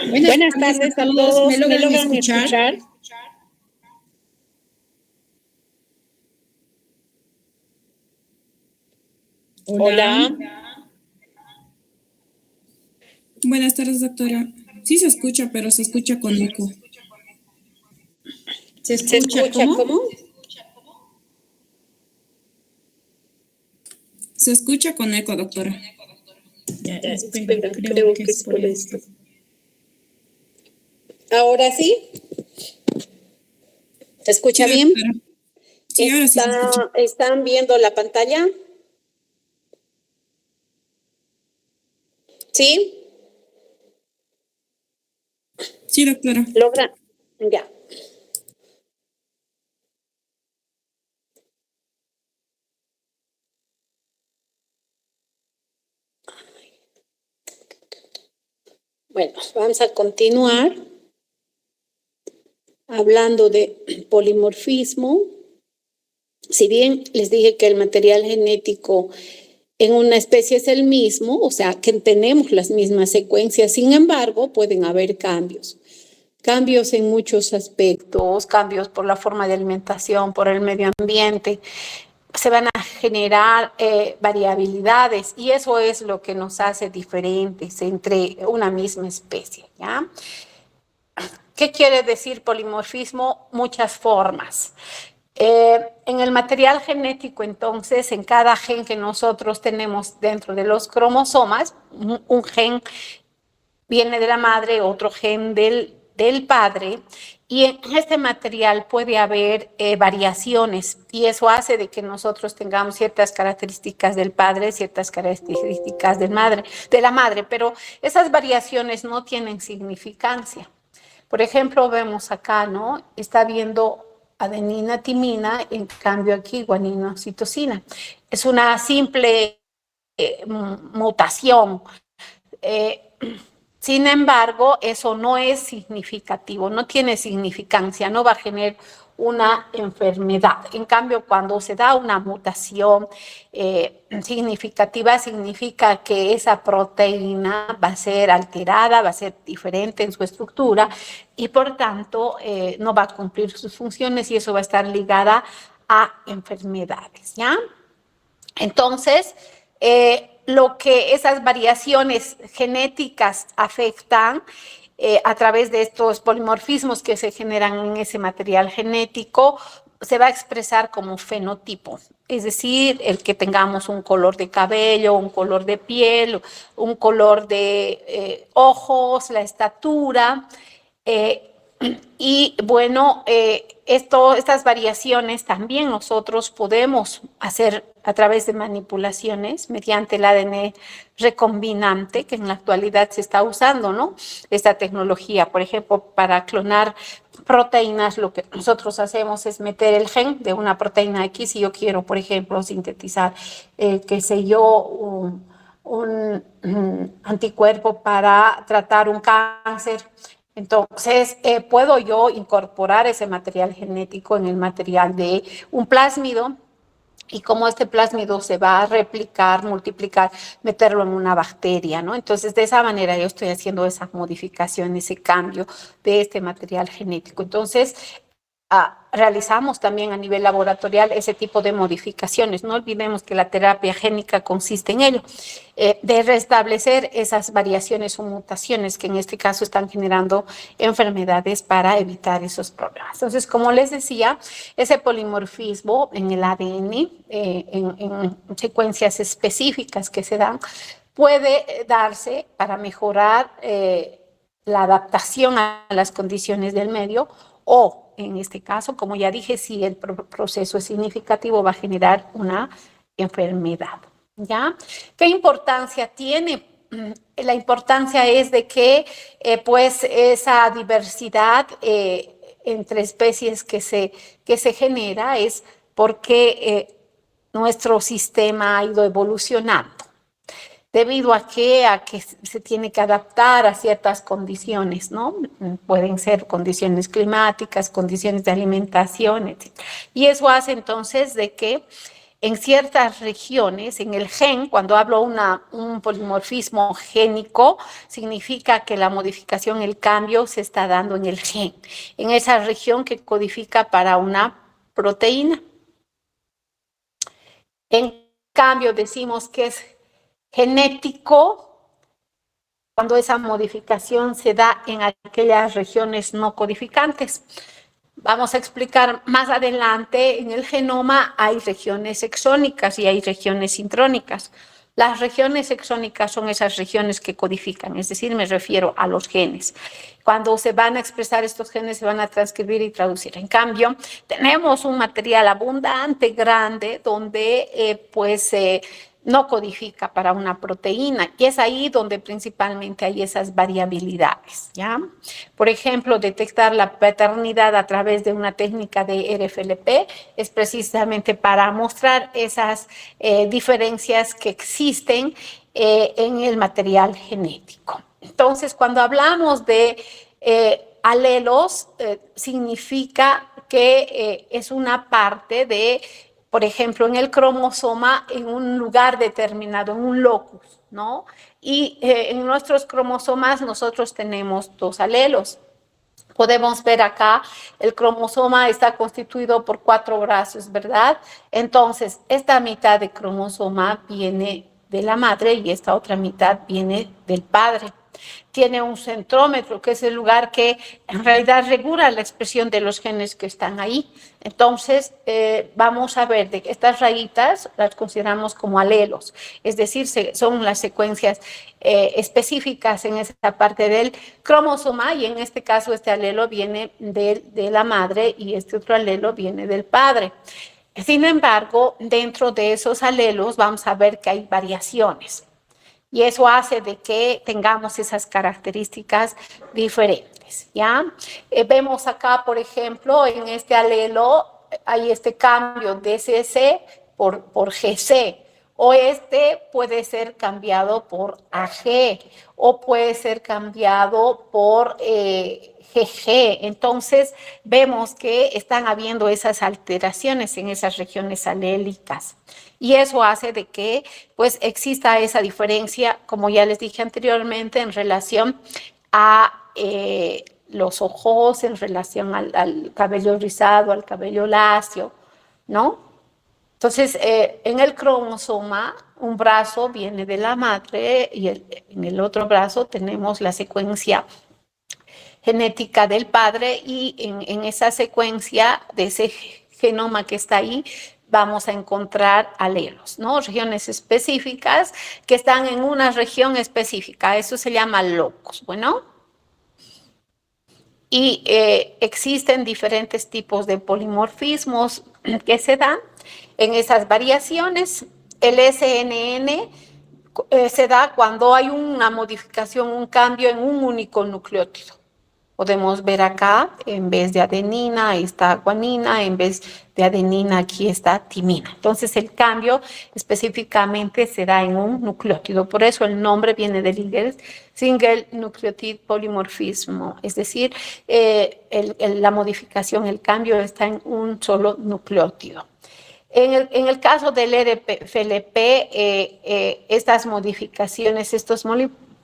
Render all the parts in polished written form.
Buenas tardes a todos. ¿Me logran escuchar? Hola. Buenas tardes, doctora. Sí se escucha, pero se escucha con eco. ¿Se escucha cómo? Se escucha con eco, doctora. Ya, espera, creo que es por esto. ¿Ahora sí? ¿Se escucha bien? Sí, ahora sí se escucha. ¿Están viendo la pantalla? ¿Sí? Sí, doctora. ¿Logra? Ya. Bueno, vamos a continuar hablando de polimorfismo. Si bien les dije que el material genético en una especie es el mismo, o sea, que tenemos las mismas secuencias, sin embargo, pueden haber cambios. Cambios en muchos aspectos, cambios por la forma de alimentación, por el medio ambiente. Se van a generar variabilidades y eso es lo que nos hace diferentes entre una misma especie, ¿ya? ¿Qué quiere decir polimorfismo? Muchas formas. En el material genético, entonces, en cada gen que nosotros tenemos dentro de los cromosomas, un gen viene de la madre, otro gen del padre, y en este material puede haber variaciones, y eso hace de que nosotros tengamos ciertas características del padre, ciertas características de la madre, pero esas variaciones no tienen significancia. Por ejemplo, vemos acá, ¿no? Está viendo adenina, timina, en cambio aquí guanina, citosina. Es una simple mutación. Sin embargo, eso no es significativo, no tiene significancia, no va a generar una enfermedad. En cambio, cuando se da una mutación significativa, significa que esa proteína va a ser alterada, va a ser diferente en su estructura y por tanto no va a cumplir sus funciones y eso va a estar ligada a enfermedades, ¿ya? Entonces, lo que esas variaciones genéticas afectan a través de estos polimorfismos que se generan en ese material genético, se va a expresar como fenotipo, es decir, el que tengamos un color de cabello, un color de piel, un color de ojos, la estatura, y bueno, estas variaciones también nosotros podemos hacer a través de manipulaciones mediante el ADN recombinante, que en la actualidad se está usando, ¿no? Esta tecnología, por ejemplo, para clonar proteínas, lo que nosotros hacemos es meter el gen de una proteína X. Si yo quiero, por ejemplo, sintetizar, qué sé yo, un anticuerpo para tratar un cáncer. Entonces, puedo yo incorporar ese material genético en el material de un plásmido y como este plásmido se va a replicar, multiplicar, meterlo en una bacteria, ¿no? Entonces, de esa manera yo estoy haciendo esa modificación, ese cambio de este material genético. Entonces, realizamos también a nivel laboratorial ese tipo de modificaciones. No olvidemos que la terapia génica consiste en ello, de restablecer esas variaciones o mutaciones que en este caso están generando enfermedades para evitar esos problemas. Entonces, como les decía, ese polimorfismo en el ADN, en secuencias específicas que se dan, puede darse para mejorar la adaptación a las condiciones del medio o, en este caso, como ya dije, si el proceso es significativo, va a generar una enfermedad, ¿ya? ¿Qué importancia tiene? La importancia es de que, pues, esa diversidad entre especies que se genera es porque nuestro sistema ha ido evolucionando. ¿Debido a qué? A que se tiene que adaptar a ciertas condiciones, ¿no? Pueden ser condiciones climáticas, condiciones de alimentación, etc. Y eso hace entonces de que en ciertas regiones, en el gen, cuando hablo un polimorfismo génico, significa que la modificación, el cambio se está dando en el gen, en esa región que codifica para una proteína. En cambio, decimos que es genético cuando esa modificación se da en aquellas regiones no codificantes. Vamos a explicar más adelante, en el genoma hay regiones exónicas y hay regiones intrónicas. Las regiones exónicas son esas regiones que codifican, es decir, me refiero a los genes. Cuando se van a expresar estos genes, se van a transcribir y traducir. En cambio, tenemos un material abundante, grande, donde no codifica para una proteína, y es ahí donde principalmente hay esas variabilidades, ¿ya? Por ejemplo, detectar la paternidad a través de una técnica de RFLP es precisamente para mostrar esas diferencias que existen en el material genético. Entonces, cuando hablamos de alelos, significa que es una parte de, por ejemplo, en el cromosoma, en un lugar determinado, en un locus, ¿no? Y en nuestros cromosomas nosotros tenemos 2 alelos. Podemos ver acá, el cromosoma está constituido por 4 brazos, ¿verdad? Entonces, esta mitad de cromosoma viene de la madre y esta otra mitad viene del padre. Tiene un centrómetro, que es el lugar que en realidad regula la expresión de los genes que están ahí. Entonces, vamos a ver de que estas rayitas las consideramos como alelos, es decir, son las secuencias específicas en esa parte del cromosoma, y en este caso este alelo viene de la madre y este otro alelo viene del padre. Sin embargo, dentro de esos alelos vamos a ver que hay variaciones. Y eso hace de que tengamos esas características diferentes, ¿ya? Vemos acá, por ejemplo, en este alelo hay este cambio de CC por GC, o este puede ser cambiado por AG, o puede ser cambiado por GG. Entonces, vemos que están habiendo esas alteraciones en esas regiones alélicas. Y eso hace de que pues exista esa diferencia, como ya les dije anteriormente, en relación a los ojos, en relación al cabello rizado, al cabello lacio, ¿no? Entonces, en el cromosoma, un brazo viene de la madre y en el otro brazo tenemos la secuencia genética del padre, y en esa secuencia de ese genoma que está ahí, vamos a encontrar alelos, ¿no? Regiones específicas que están en una región específica. Eso se llama locus, bueno. Y existen diferentes tipos de polimorfismos que se dan en esas variaciones. El SNN se da cuando hay una modificación, un cambio en un único nucleótido. Podemos ver acá, en vez de adenina, ahí está guanina, en vez de adenina, aquí está timina. Entonces, el cambio específicamente se da en un nucleótido. Por eso el nombre viene del single nucleotide polimorfismo, es decir, la modificación, el cambio está en un solo nucleótido. En el caso del RFLP, estas modificaciones, estos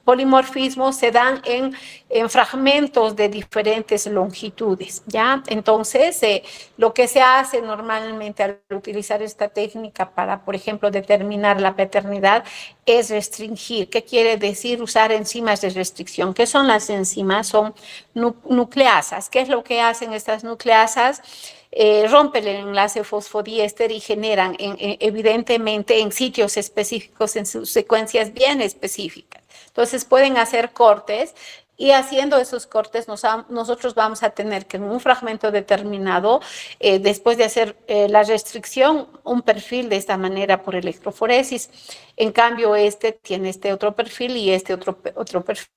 polimorfismos se dan en fragmentos de diferentes longitudes, ¿ya? Entonces, lo que se hace normalmente al utilizar esta técnica para, por ejemplo, determinar la paternidad es restringir. ¿Qué quiere decir? Usar enzimas de restricción. ¿Qué son las enzimas? Son nucleasas. ¿Qué es lo que hacen estas nucleasas? Rompen el enlace fosfodiéster y generan evidentemente en sitios específicos, en sus secuencias bien específicas. Entonces pueden hacer cortes, y haciendo esos cortes nosotros vamos a tener que en un fragmento determinado, después de hacer la restricción, un perfil de esta manera por electroforesis. En cambio, este tiene este otro perfil y este otro perfil.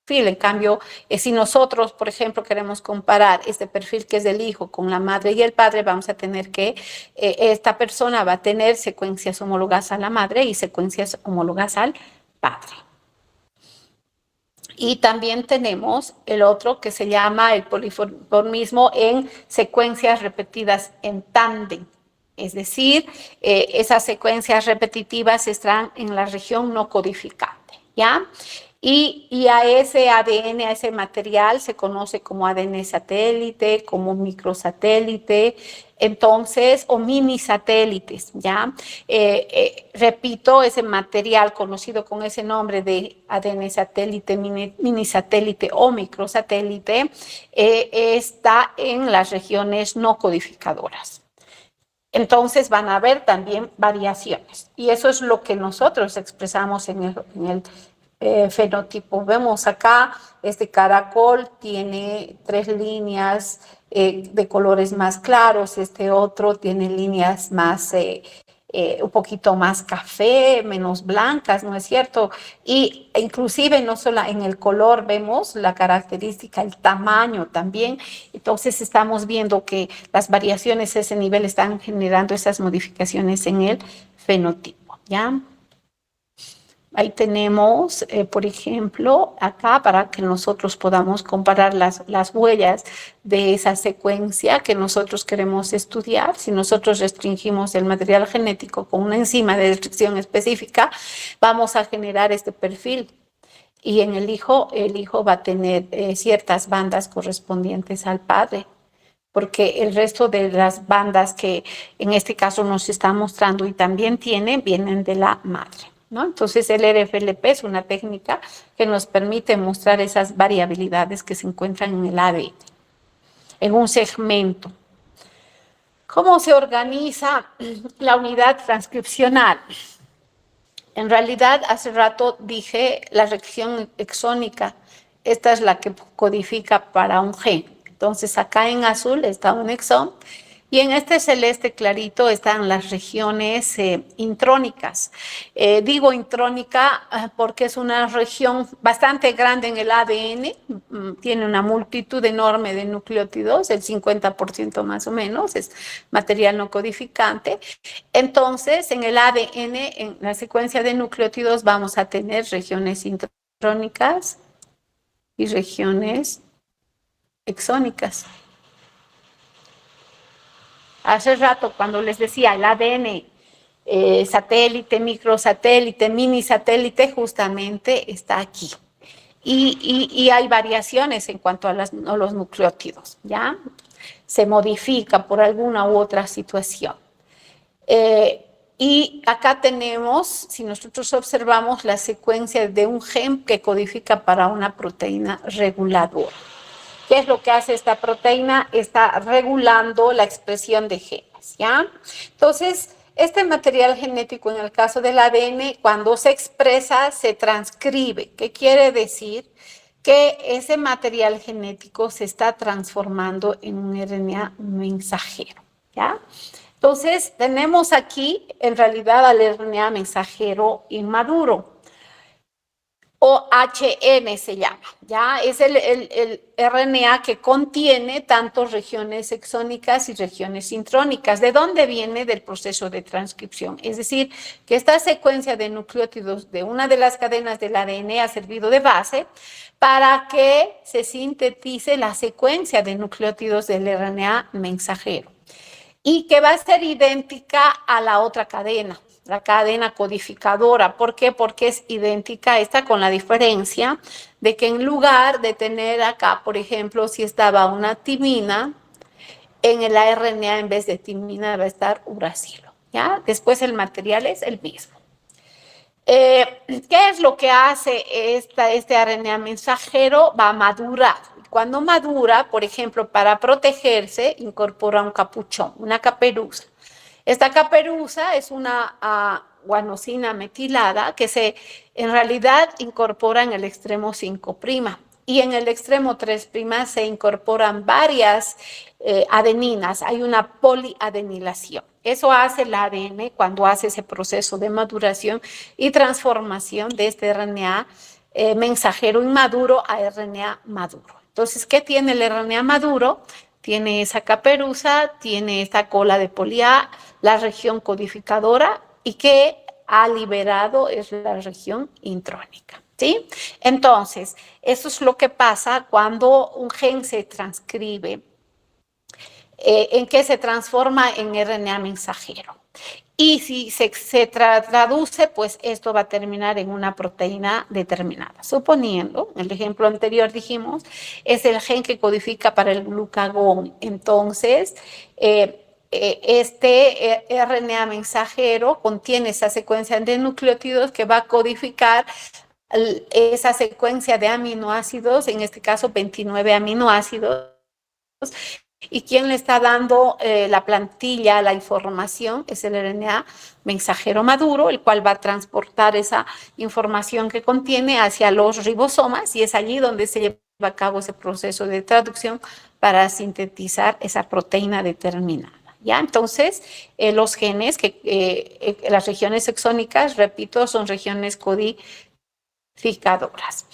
En cambio, si nosotros, por ejemplo, queremos comparar este perfil que es del hijo con la madre y el padre, vamos a tener que esta persona va a tener secuencias homólogas a la madre y secuencias homólogas al padre. Y también tenemos el otro que se llama el polimorfismo en secuencias repetidas en tándem. Es decir, esas secuencias repetitivas están en la región no codificante, ¿ya? Y a ese ADN, a ese material, se conoce como ADN satélite, como microsatélite, entonces, o mini satélites, ¿ya? Repito, ese material conocido con ese nombre de ADN satélite, mini satélite o microsatélite, está en las regiones no codificadoras. Entonces van a haber también variaciones y eso es lo que nosotros expresamos en el fenotipo. Vemos acá, este caracol tiene 3 líneas de colores más claros, este otro tiene líneas más un poquito más café, menos blancas, ¿no es cierto? Y inclusive no solo en el color vemos la característica, el tamaño también. Entonces estamos viendo que las variaciones a ese nivel están generando esas modificaciones en el fenotipo, ¿ya? Ahí tenemos, por ejemplo, acá para que nosotros podamos comparar las huellas de esa secuencia que nosotros queremos estudiar. Si nosotros restringimos el material genético con una enzima de restricción específica, vamos a generar este perfil. Y en el hijo va a tener ciertas bandas correspondientes al padre, porque el resto de las bandas que en este caso nos está mostrando y también vienen de la madre, ¿no? Entonces el RFLP es una técnica que nos permite mostrar esas variabilidades que se encuentran en el ADN, en un segmento. ¿Cómo se organiza la unidad transcripcional? En realidad, hace rato dije la región exónica, esta es la que codifica para un gen. Entonces, acá en azul está un exón y en este celeste clarito están las regiones intrónicas. Digo intrónica porque es una región bastante grande en el ADN, tiene una multitud enorme de nucleótidos, el 50% más o menos, es material no codificante. Entonces, en el ADN, en la secuencia de nucleótidos, vamos a tener regiones intrónicas y regiones exónicas. Hace rato, cuando les decía el ADN satélite, microsatélite, mini satélite, justamente está aquí. Y hay variaciones en cuanto a los nucleótidos, ¿ya? Se modifica por alguna u otra situación. Y acá tenemos, si nosotros observamos, la secuencia de un gen que codifica para una proteína reguladora. ¿Qué es lo que hace esta proteína? Está regulando la expresión de genes, ¿ya? Entonces, este material genético, en el caso del ADN, cuando se expresa, se transcribe. ¿Qué quiere decir? Que ese material genético se está transformando en un RNA mensajero, ¿ya? Entonces, tenemos aquí, en realidad, al RNA mensajero inmaduro. OHN se llama, ¿ya? Es el RNA que contiene tanto regiones exónicas y regiones intrónicas. ¿De dónde viene? Del proceso de transcripción. Es decir, que esta secuencia de nucleótidos de una de las cadenas del ADN ha servido de base para que se sintetice la secuencia de nucleótidos del RNA mensajero y que va a ser idéntica a la otra cadena, la cadena codificadora. ¿Por qué? Porque es idéntica esta, con la diferencia de que en lugar de tener acá, por ejemplo, si estaba una timina, en el RNA en vez de timina va a estar uracilo, ¿ya? Después el material es el mismo. ¿Qué es lo que hace este RNA mensajero? Va a madurar. Cuando madura, por ejemplo, para protegerse, incorpora un capuchón, una caperuza. Esta caperuza es una guanosina metilada que en realidad incorpora en el extremo 5' y en el extremo 3' se incorporan varias adeninas. Hay una poliadenilación. Eso hace el ADN cuando hace ese proceso de maduración y transformación de este RNA mensajero inmaduro a RNA maduro. Entonces, ¿qué tiene el RNA maduro? Tiene esa caperuza, tiene esta cola de poli-A, la región codificadora, y que ha liberado es la región intrónica, ¿sí? Entonces, eso es lo que pasa cuando un gen se transcribe. en que se transforma en RNA mensajero. Y si se traduce, pues esto va a terminar en una proteína determinada. Suponiendo, en el ejemplo anterior dijimos, es el gen que codifica para el glucagón. Entonces, este RNA mensajero contiene esa secuencia de nucleótidos que va a codificar esa secuencia de aminoácidos, en este caso 29 aminoácidos. Y quien le está dando la plantilla, la información, es el RNA mensajero maduro, el cual va a transportar esa información que contiene hacia los ribosomas, y es allí donde se lleva a cabo ese proceso de traducción para sintetizar esa proteína determinada. ¿Ya? Entonces, los genes, las regiones exónicas, repito, son regiones codificadoras.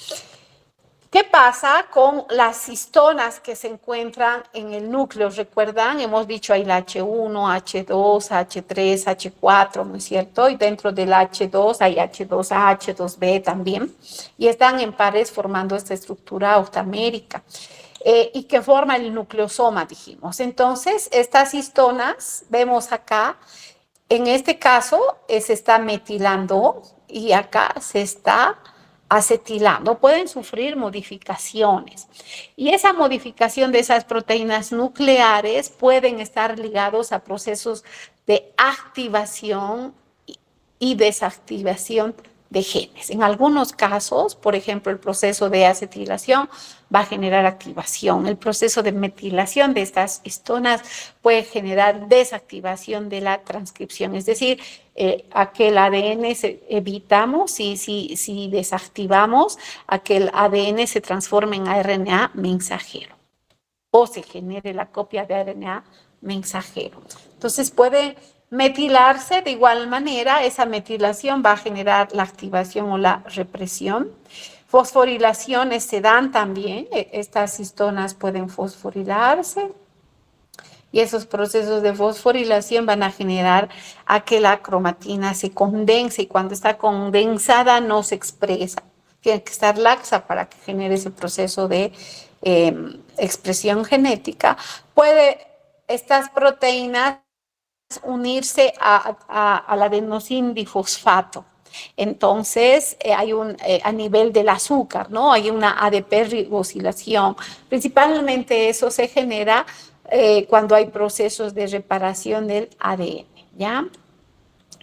¿Qué pasa con las histonas que se encuentran en el núcleo? Recuerdan, hemos dicho ahí la H1, H2, H3, H4, ¿no es cierto? Y dentro del H2 hay H2A, H2B también. Y están en pares formando esta estructura octamérica. Y que forma el nucleosoma, dijimos. Entonces, estas histonas, vemos acá, en este caso se está metilando y acá se está acetilando, pueden sufrir modificaciones. Y esa modificación de esas proteínas nucleares pueden estar ligados a procesos de activación y desactivación de genes. En algunos casos, por ejemplo, el proceso de acetilación va a generar activación. El proceso de metilación de estas histonas puede generar desactivación de la transcripción, es decir, aquel ADN evitamos si desactivamos aquel ADN se transforme en RNA mensajero o se genere la copia de RNA mensajero. Entonces puede metilarse de igual manera, esa metilación va a generar la activación o la represión. Fosforilaciones se dan también, estas histonas pueden fosforilarse y esos procesos de fosforilación van a generar a que la cromatina se condense y cuando está condensada no se expresa. Tiene que estar laxa para que genere ese proceso de expresión genética. Puede estas proteínas unirse al adenosín difosfato. Entonces, hay a nivel del azúcar, ¿no? Hay una ADP ribosilación. Principalmente eso se genera cuando hay procesos de reparación del ADN, ¿ya?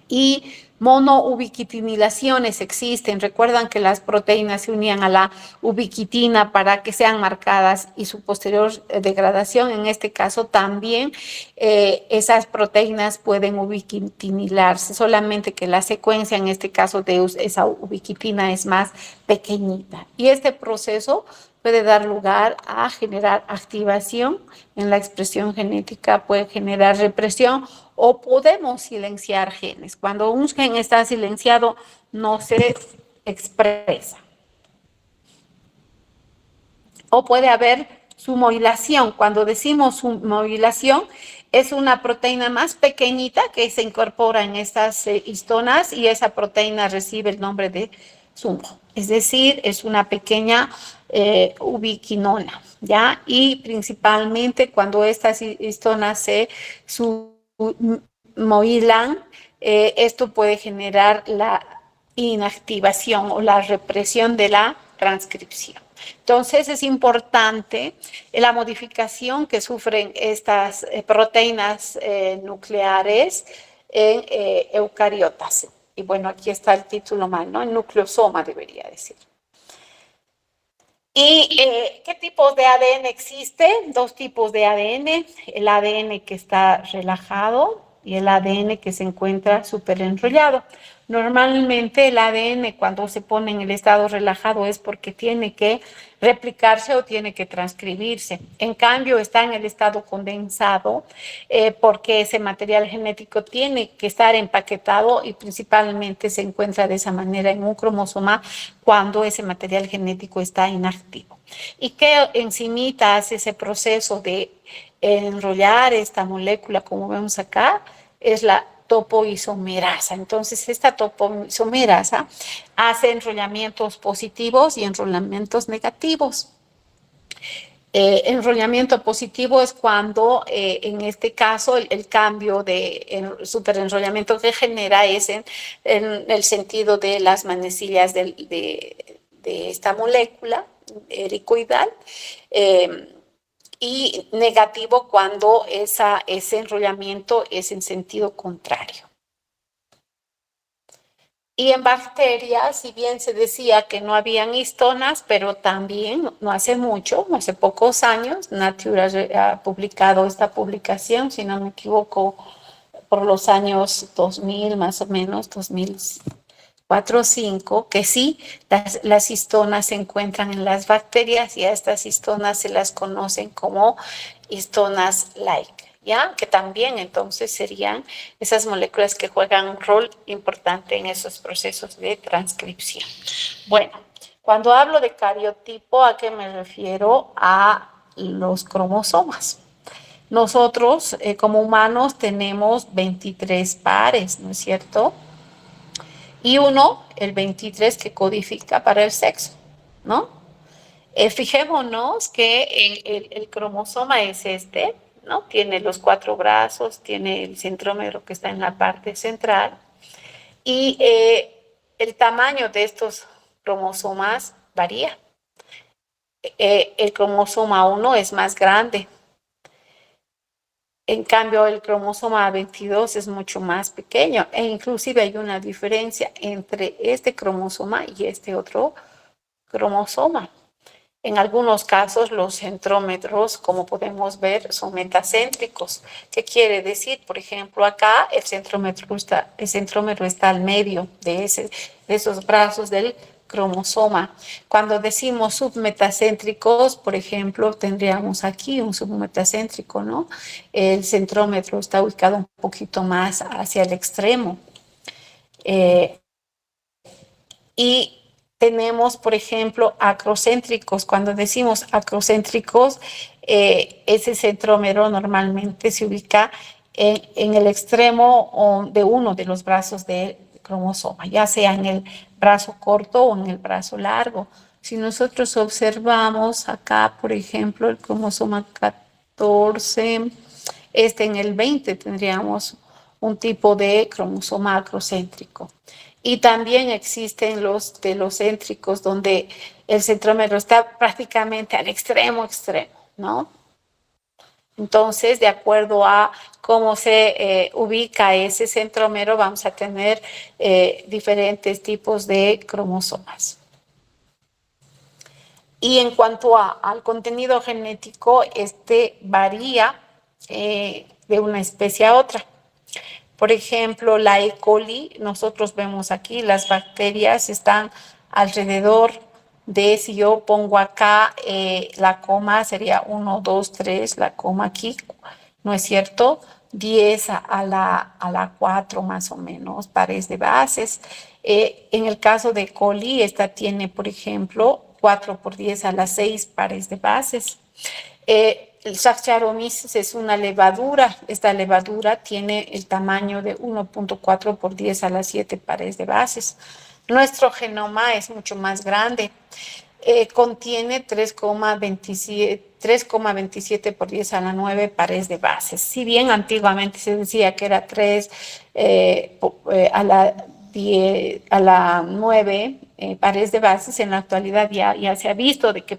Y monoubiquitinilaciones existen. Recuerdan que las proteínas se unían a la ubiquitina para que sean marcadas y su posterior degradación. En este caso también esas proteínas pueden ubiquitinilarse, solamente que la secuencia en este caso de esa ubiquitina es más pequeñita. Y este proceso puede dar lugar a generar activación en la expresión genética, puede generar represión o podemos silenciar genes. Cuando un gen está silenciado, no se expresa. O puede haber sumoilación. Cuando decimos sumoilación, es una proteína más pequeñita que se incorpora en estas histonas y esa proteína recibe el nombre de sumo. Es decir, es una pequeña ubiquinona, ¿ya? Y principalmente cuando estas histonas se sumoilan, esto puede generar la inactivación o la represión de la transcripción. Entonces es importante la modificación que sufren estas proteínas nucleares en eucariotas. Y bueno, aquí está el título mal, ¿no? El nucleosoma debería decir. ¿Y qué tipos de ADN existen? Dos tipos de ADN, el ADN que está relajado y el ADN que se encuentra súper enrollado. Normalmente el ADN cuando se pone en el estado relajado es porque tiene que replicarse o tiene que transcribirse. En cambio está en el estado condensado porque ese material genético tiene que estar empaquetado y principalmente se encuentra de esa manera en un cromosoma cuando ese material genético está inactivo. ¿Y qué enzimita hace ese proceso de enrollar esta molécula como vemos acá? Es la topoisomerasa. Entonces, esta topoisomerasa hace enrollamientos positivos y enrollamientos negativos. Enrollamiento positivo es cuando, en este caso, el cambio de superenrollamiento que genera es en el sentido de las manecillas de esta molécula helicoidal, y negativo cuando ese enrollamiento es en sentido contrario. Y en bacterias, si bien se decía que no habían histonas, pero también no hace mucho, hace pocos años, Nature ha publicado esta publicación, si no me equivoco, por los años 2000 más o menos, 2004 o 2005, que sí, las histonas se encuentran en las bacterias y a estas histonas se las conocen como histonas like. ¿Ya? Que también entonces serían esas moléculas que juegan un rol importante en esos procesos de transcripción. Bueno, cuando hablo de cariotipo, ¿a qué me refiero? A los cromosomas. Nosotros, como humanos, tenemos 23 pares, ¿no es cierto? Y uno, el 23, que codifica para el sexo, ¿no? Fijémonos que el cromosoma es este, ¿no? Tiene los 4 brazos, tiene el centrómero que está en la parte central y el tamaño de estos cromosomas varía. El cromosoma 1 es más grande. En cambio, el cromosoma 22 es mucho más pequeño e inclusive hay una diferencia entre este cromosoma y este otro cromosoma. En algunos casos, los centrómetros, como podemos ver, son metacéntricos. ¿Qué quiere decir? Por ejemplo, acá el centrómero está al medio de esos brazos del cromosoma. Cuando decimos submetacéntricos, por ejemplo, tendríamos aquí un submetacéntrico, ¿no? El centrómetro está ubicado un poquito más hacia el extremo. Y tenemos, por ejemplo, acrocéntricos. Cuando decimos acrocéntricos, ese centrómero normalmente se ubica en el extremo de uno de los brazos del cromosoma, ya sea en el brazo corto o en el brazo largo. Si nosotros observamos acá, por ejemplo, el cromosoma 14, en el 20 tendríamos un tipo de cromosoma acrocéntrico. Y también existen los telocéntricos, donde el centrómero está prácticamente al extremo, ¿no? Entonces, de acuerdo a cómo se ubica ese centrómero, vamos a tener diferentes tipos de cromosomas. Y en cuanto al contenido genético, este varía de una especie a otra. Por ejemplo, la E. coli, nosotros vemos aquí, las bacterias están alrededor de, si yo pongo acá la coma, sería 1, 2, 3, la coma aquí, ¿no es cierto? 10 a la 4 más o menos, pares de bases. En el caso de coli, esta tiene, por ejemplo, 4 por 10 a la 6 pares de bases. El Saccharomyces es una levadura. Esta levadura tiene el tamaño de 1.4 por 10 a la 7 pares de bases. Nuestro genoma es mucho más grande. Contiene 3,27 por 10 a la 9 pares de bases. Si bien antiguamente se decía que era 3 a la 9 pares de bases, en la actualidad ya se ha visto de que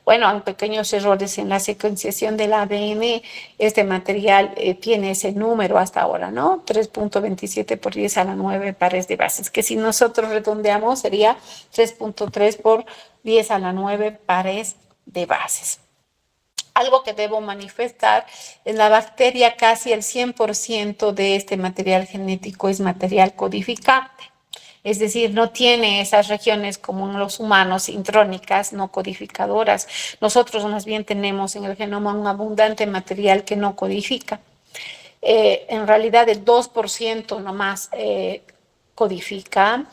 hay pequeños errores en la secuenciación del ADN, este material tiene ese número hasta ahora, ¿no? 3.27 por 10 a la 9 pares de bases, que si nosotros redondeamos sería 3.3 por 10 a la 9 pares de bases. Algo que debo manifestar, en la bacteria casi el 100% de este material genético es material codificante. Es decir, no tiene esas regiones como en los humanos intrónicas, no codificadoras. Nosotros más bien tenemos en el genoma un abundante material que no codifica. En realidad el 2% nomás codifica.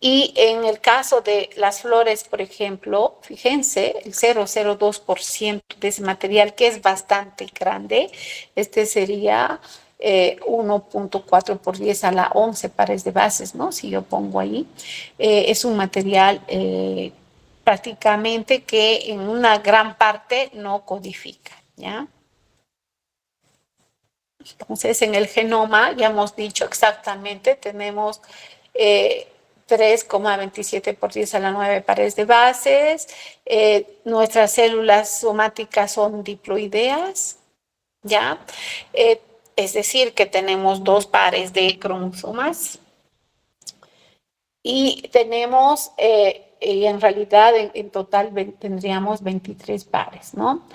Y en el caso de las flores, por ejemplo, fíjense, el 0,02% de ese material, que es bastante grande, sería 1.4 por 10 a la 11 pares de bases, ¿no? Si yo pongo ahí, es un material prácticamente que en una gran parte no codifica, ¿ya? Entonces, en el genoma, ya hemos dicho exactamente, tenemos 3,27 por 10 a la 9 pares de bases. Nuestras células somáticas son diploideas, ¿ya? Es decir, que tenemos 2 pares de cromosomas. Y tenemos, y en realidad en total tendríamos 23 pares, ¿no?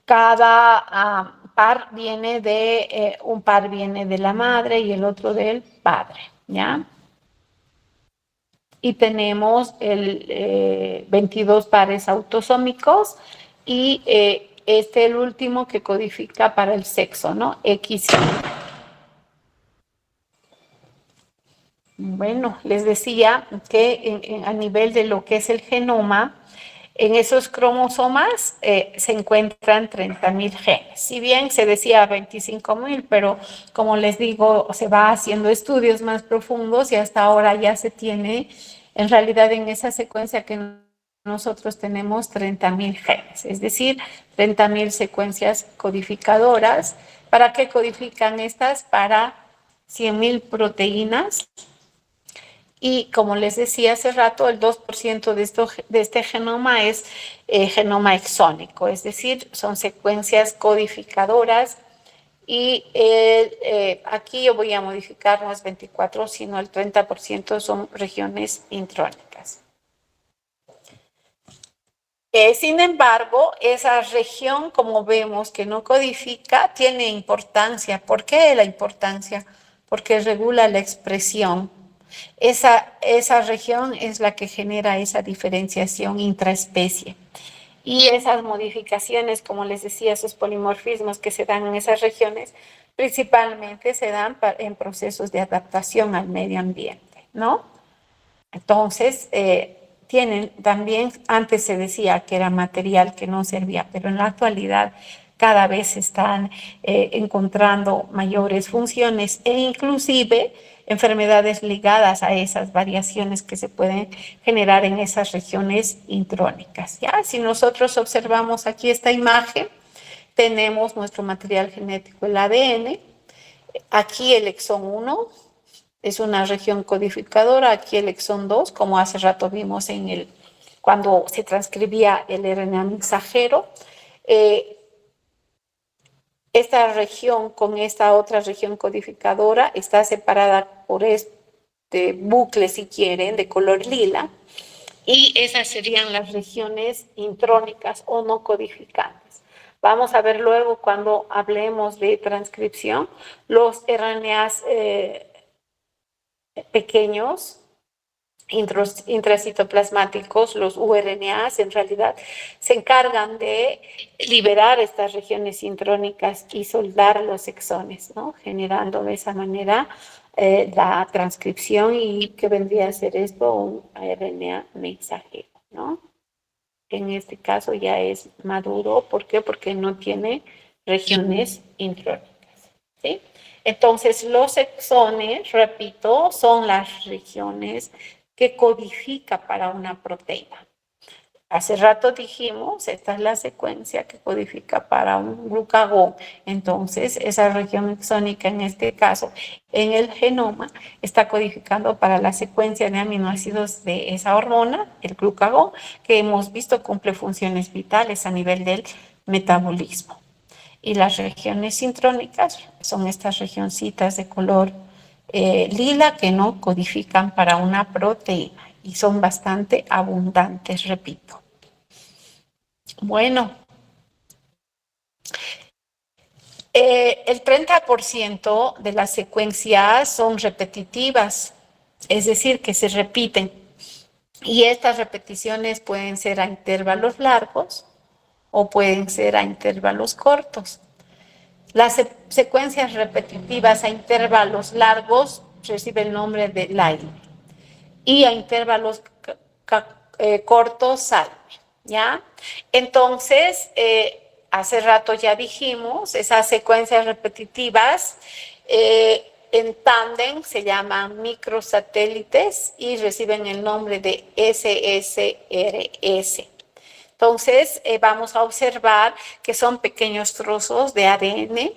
Cada par viene un par viene de la madre y el otro del padre, ¿ya? Y tenemos 22 pares autosómicos y el último que codifica para el sexo, ¿no? X. Bueno, les decía que a nivel de lo que es el genoma, en esos cromosomas se encuentran 30.000 genes. Si bien se decía 25.000, pero como les digo, se va haciendo estudios más profundos y hasta ahora ya se tiene, en realidad en esa secuencia que nosotros tenemos 30.000 genes, es decir, 30.000 secuencias codificadoras. ¿Para qué codifican estas? Para 100.000 proteínas. Y como les decía hace rato, el 2% de este genoma es genoma exónico, es decir, son secuencias codificadoras. Y aquí yo voy a modificar las 24, sino el 30% son regiones intrónicas. Sin embargo, esa región, como vemos que no codifica, tiene importancia. ¿Por qué la importancia? Porque regula la expresión. Esa región es la que genera esa diferenciación intraespecie. Y esas modificaciones, como les decía, esos polimorfismos que se dan en esas regiones, principalmente se dan en procesos de adaptación al medio ambiente, ¿no? Entonces, tienen también, antes se decía que era material que no servía, pero en la actualidad cada vez se están encontrando mayores funciones e inclusive enfermedades ligadas a esas variaciones que se pueden generar en esas regiones intrónicas. ¿Ya? Si nosotros observamos aquí esta imagen, tenemos nuestro material genético, el ADN, aquí el exón 1, es una región codificadora, aquí el exón 2, como hace rato vimos cuando se transcribía el RNA mensajero. Esta región con esta otra región codificadora está separada por este bucle, si quieren, de color lila, y esas serían las regiones intrónicas o no codificantes. Vamos a ver luego cuando hablemos de transcripción, los RNAs pequeños, intracitoplasmáticos, los uRNAs, en realidad se encargan de liberar estas regiones intrónicas y soldar los exones, ¿no? Generando de esa manera la transcripción y que vendría a ser esto un RNA mensajero, ¿no? En este caso ya es maduro. ¿Por qué? Porque no tiene regiones intrónicas, ¿sí? Entonces, los exones, repito, son las regiones que codifica para una proteína. Hace rato dijimos, esta es la secuencia que codifica para un glucagón. Entonces, esa región exónica, en este caso, en el genoma, está codificando para la secuencia de aminoácidos de esa hormona, el glucagón, que hemos visto cumple funciones vitales a nivel del metabolismo. Y las regiones intrónicas son estas regioncitas de color lila que no codifican para una proteína y son bastante abundantes, repito. Bueno, el 30% de las secuencias son repetitivas, es decir, que se repiten. Y estas repeticiones pueden ser a intervalos largos o pueden ser a intervalos cortos. Las secuencias repetitivas a intervalos largos reciben el nombre de LINE y a intervalos cortos SALME, ¿ya? Entonces, hace rato ya dijimos, esas secuencias repetitivas en tándem se llaman microsatélites y reciben el nombre de SSRS. Entonces, vamos a observar que son pequeños trozos de ADN,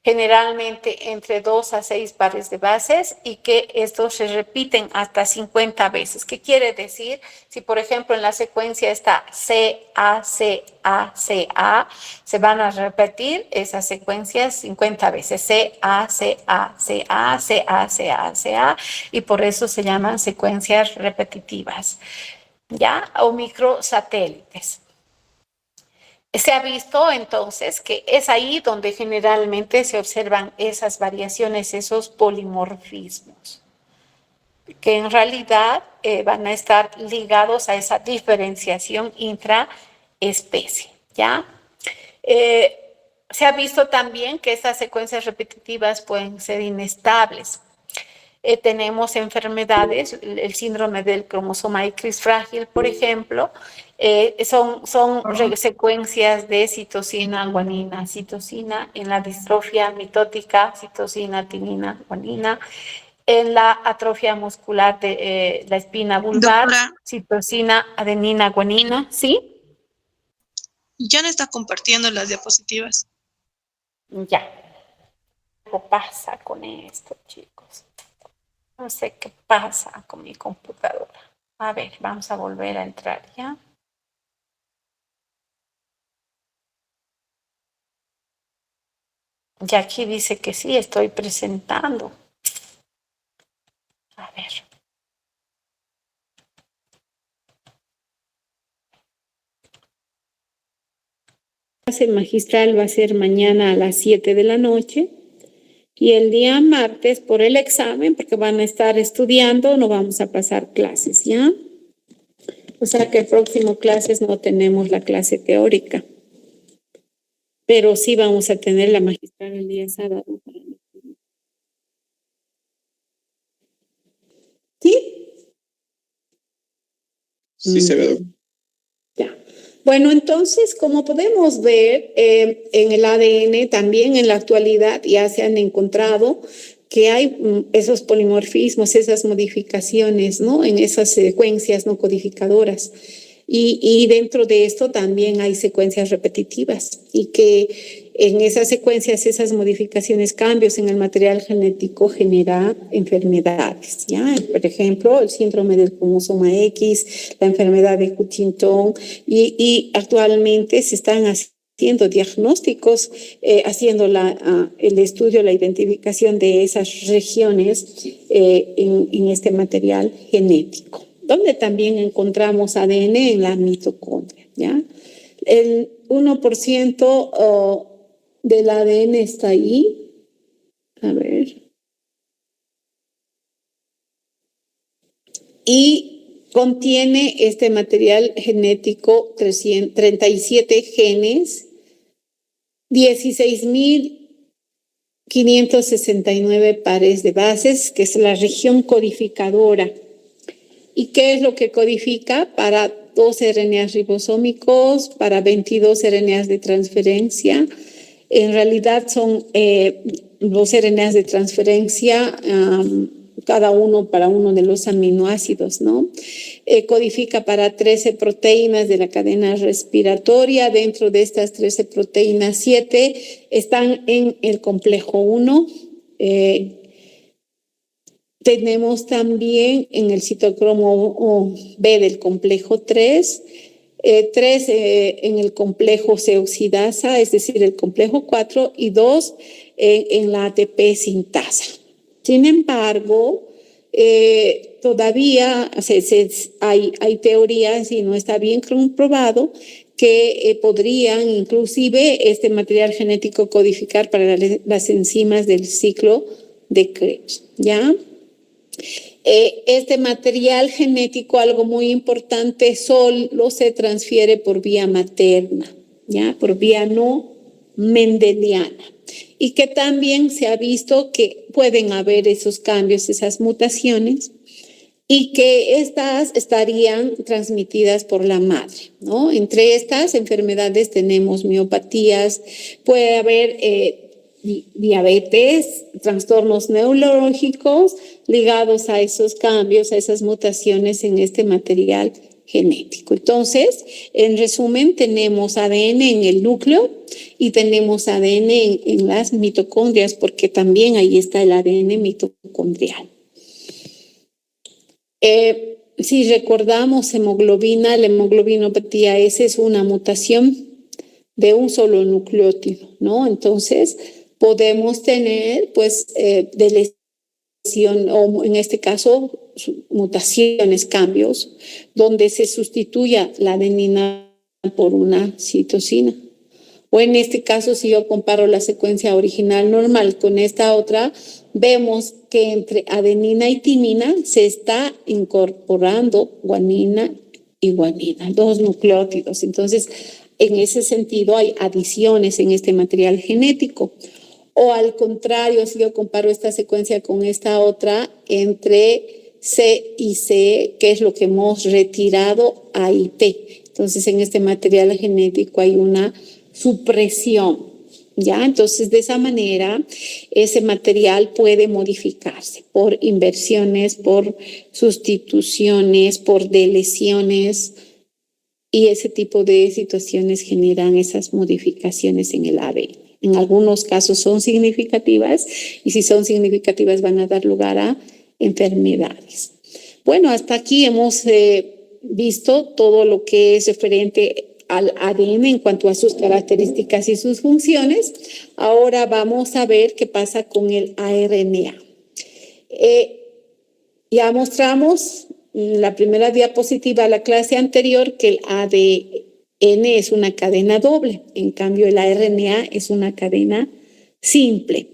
generalmente entre 2 a 6 pares de bases, y que estos se repiten hasta 50 veces. ¿Qué quiere decir? Si, por ejemplo, en la secuencia está CA, se van a repetir esas secuencias 50 veces. CA, y por eso se llaman secuencias repetitivas, ¿ya? O microsatélites. Se ha visto entonces que es ahí donde generalmente se observan esas variaciones, esos polimorfismos, que en realidad van a estar ligados a esa diferenciación intraespecie, ¿ya? Se ha visto también que estas secuencias repetitivas pueden ser inestables. Tenemos enfermedades, el síndrome del cromosoma X frágil, por ejemplo, son secuencias de citosina, guanina, citosina, en la distrofia mitótica, citosina, tinina, guanina, en la atrofia muscular de la espina vulvar, Doctora, citosina, adenina, guanina, ¿sí? ya no está compartiendo las diapositivas. Ya. ¿Qué pasa con esto, chicos? No sé qué pasa con mi computadora. A ver, vamos a volver a entrar ya. Y aquí dice que sí, estoy presentando. A ver. La clase magistral va a ser mañana a las 7 de la noche. Y el día martes, por el examen, porque van a estar estudiando, no vamos a pasar clases, ¿ya? O sea que el próximo clases no tenemos la clase teórica. Pero sí vamos a tener la magistral el día sábado. ¿Sí? Sí, se ve. Ya. Bueno, entonces, como podemos ver, en el ADN también en la actualidad ya se han encontrado que hay esos polimorfismos, esas modificaciones, ¿no? En esas secuencias no codificadoras. Y dentro de esto también hay secuencias repetitivas y que en esas secuencias, esas modificaciones, cambios en el material genético genera enfermedades, ¿ya? Por ejemplo, el síndrome del cromosoma X, la enfermedad de Huntington y actualmente se están haciendo diagnósticos, haciendo el estudio, la identificación de esas regiones en este material genético, donde también encontramos ADN en la mitocondria, ¿ya? El 1% del ADN está ahí. A ver. Y contiene este material genético 37 genes, 16.569 pares de bases, que es la región codificadora. ¿Y qué es lo que codifica? Para 12 RNAs ribosómicos, para 22 RNAs de transferencia. En realidad son los RNAs de transferencia, cada uno para uno de los aminoácidos, ¿no? Codifica para 13 proteínas de la cadena respiratoria. Dentro de estas 13 proteínas, 7 están en el complejo 1. Tenemos también en el citocromo B del complejo 3, 3 en el complejo C oxidasa, es decir, el complejo 4, y 2 en la ATP sintasa. Sin embargo, todavía hay teorías y no está bien comprobado que podrían inclusive este material genético codificar para las enzimas del ciclo de Krebs, ¿ya? Este material genético, algo muy importante, solo se transfiere por vía materna, ¿ya? Por vía no mendeliana. Y que también se ha visto que pueden haber esos cambios, esas mutaciones, y que estas estarían transmitidas por la madre, ¿no? Entre estas enfermedades tenemos miopatías, puede haber diabetes, trastornos neurológicos ligados a esos cambios, a esas mutaciones en este material genético. Entonces, en resumen, tenemos ADN en el núcleo y tenemos ADN en las mitocondrias, porque también ahí está el ADN mitocondrial. Si recordamos hemoglobina, la hemoglobinopatía S es una mutación de un solo nucleótido, ¿no? Entonces, podemos tener, pues, lesión, o en este caso, mutaciones, cambios, donde se sustituya la adenina por una citosina. O en este caso, si yo comparo la secuencia original normal con esta otra, vemos que entre adenina y timina se está incorporando guanina y guanina, dos nucleótidos. Entonces, en ese sentido, hay adiciones en este material genético. O al contrario, si yo comparo esta secuencia con esta otra, entre C y C, que es lo que hemos retirado, A y T. Entonces, en este material genético hay una supresión, ¿ya? Entonces, de esa manera, ese material puede modificarse por inversiones, por sustituciones, por deleciones, y ese tipo de situaciones generan esas modificaciones en el ADN. En algunos casos son significativas y si son significativas van a dar lugar a enfermedades. Bueno, hasta aquí hemos visto todo lo que es referente al ADN en cuanto a sus características y sus funciones. Ahora vamos a ver qué pasa con el ARNA. Ya mostramos en la primera diapositiva de la clase anterior que el ADN es una cadena doble, en cambio el ARNA es una cadena simple.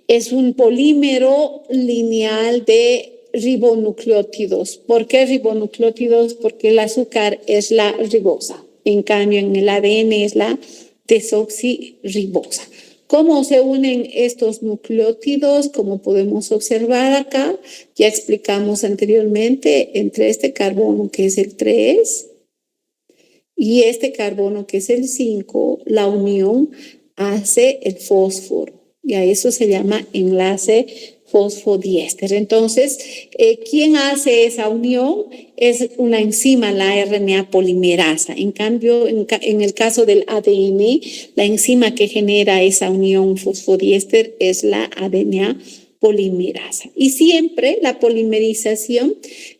Es un polímero lineal de ribonucleótidos. ¿Por qué ribonucleótidos? Porque el azúcar es la ribosa, en cambio en el ADN es la desoxirribosa. ¿Cómo se unen estos nucleótidos? Como podemos observar acá, ya explicamos anteriormente, entre este carbono que es el 3 y este carbono que es el 5, la unión hace el fósforo y a eso se llama enlace fosfodiéster. Entonces, ¿quién hace esa unión? Es una enzima, la RNA polimerasa. En cambio, en el caso del ADN, la enzima que genera esa unión fosfodiéster es la ADNA polimerasa. Y siempre la polimerización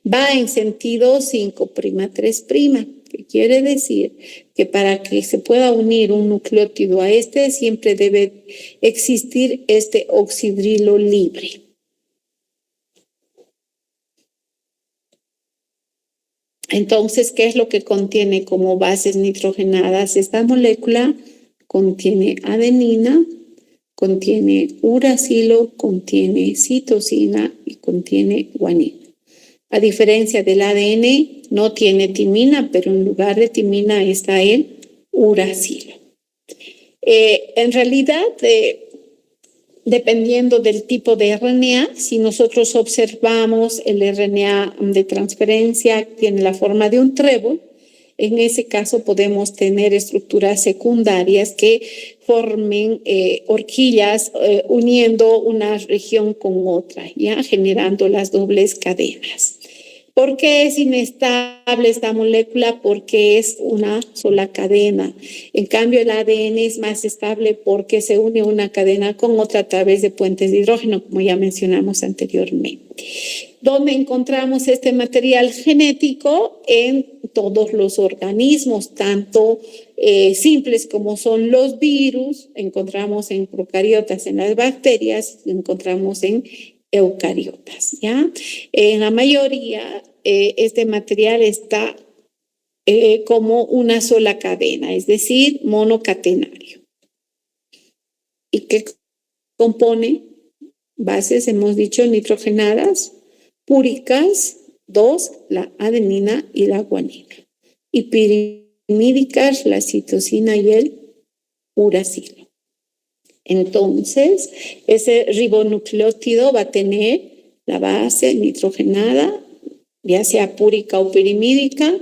va en sentido 5'3', que quiere decir que para que se pueda unir un nucleótido a este, siempre debe existir este oxidrilo libre. Entonces, ¿qué es lo que contiene como bases nitrogenadas? Esta molécula contiene adenina, contiene uracilo, contiene citosina y contiene guanina. A diferencia del ADN, no tiene timina, pero en lugar de timina está el uracilo. En realidad, dependiendo del tipo de RNA, si nosotros observamos el RNA de transferencia, tiene la forma de un trébol. En ese caso podemos tener estructuras secundarias que formen horquillas uniendo una región con otra, ¿ya? Generando las dobles cadenas. ¿Por qué es inestable esta molécula? Porque es una sola cadena. En cambio, el ADN es más estable porque se une una cadena con otra a través de puentes de hidrógeno, como ya mencionamos anteriormente. ¿Dónde encontramos este material genético? En todos los organismos, tanto simples como son los virus, encontramos en procariotas, en las bacterias, encontramos en eucariotas, ¿ya? En la mayoría, este material está como una sola cadena, es decir, monocatenario. ¿Y qué compone? Bases, hemos dicho, nitrogenadas, púricas, 2, la adenina y la guanina. Y pirimídicas, la citosina y el uracilo. Entonces, ese ribonucleótido va a tener la base nitrogenada, ya sea púrica o pirimídica.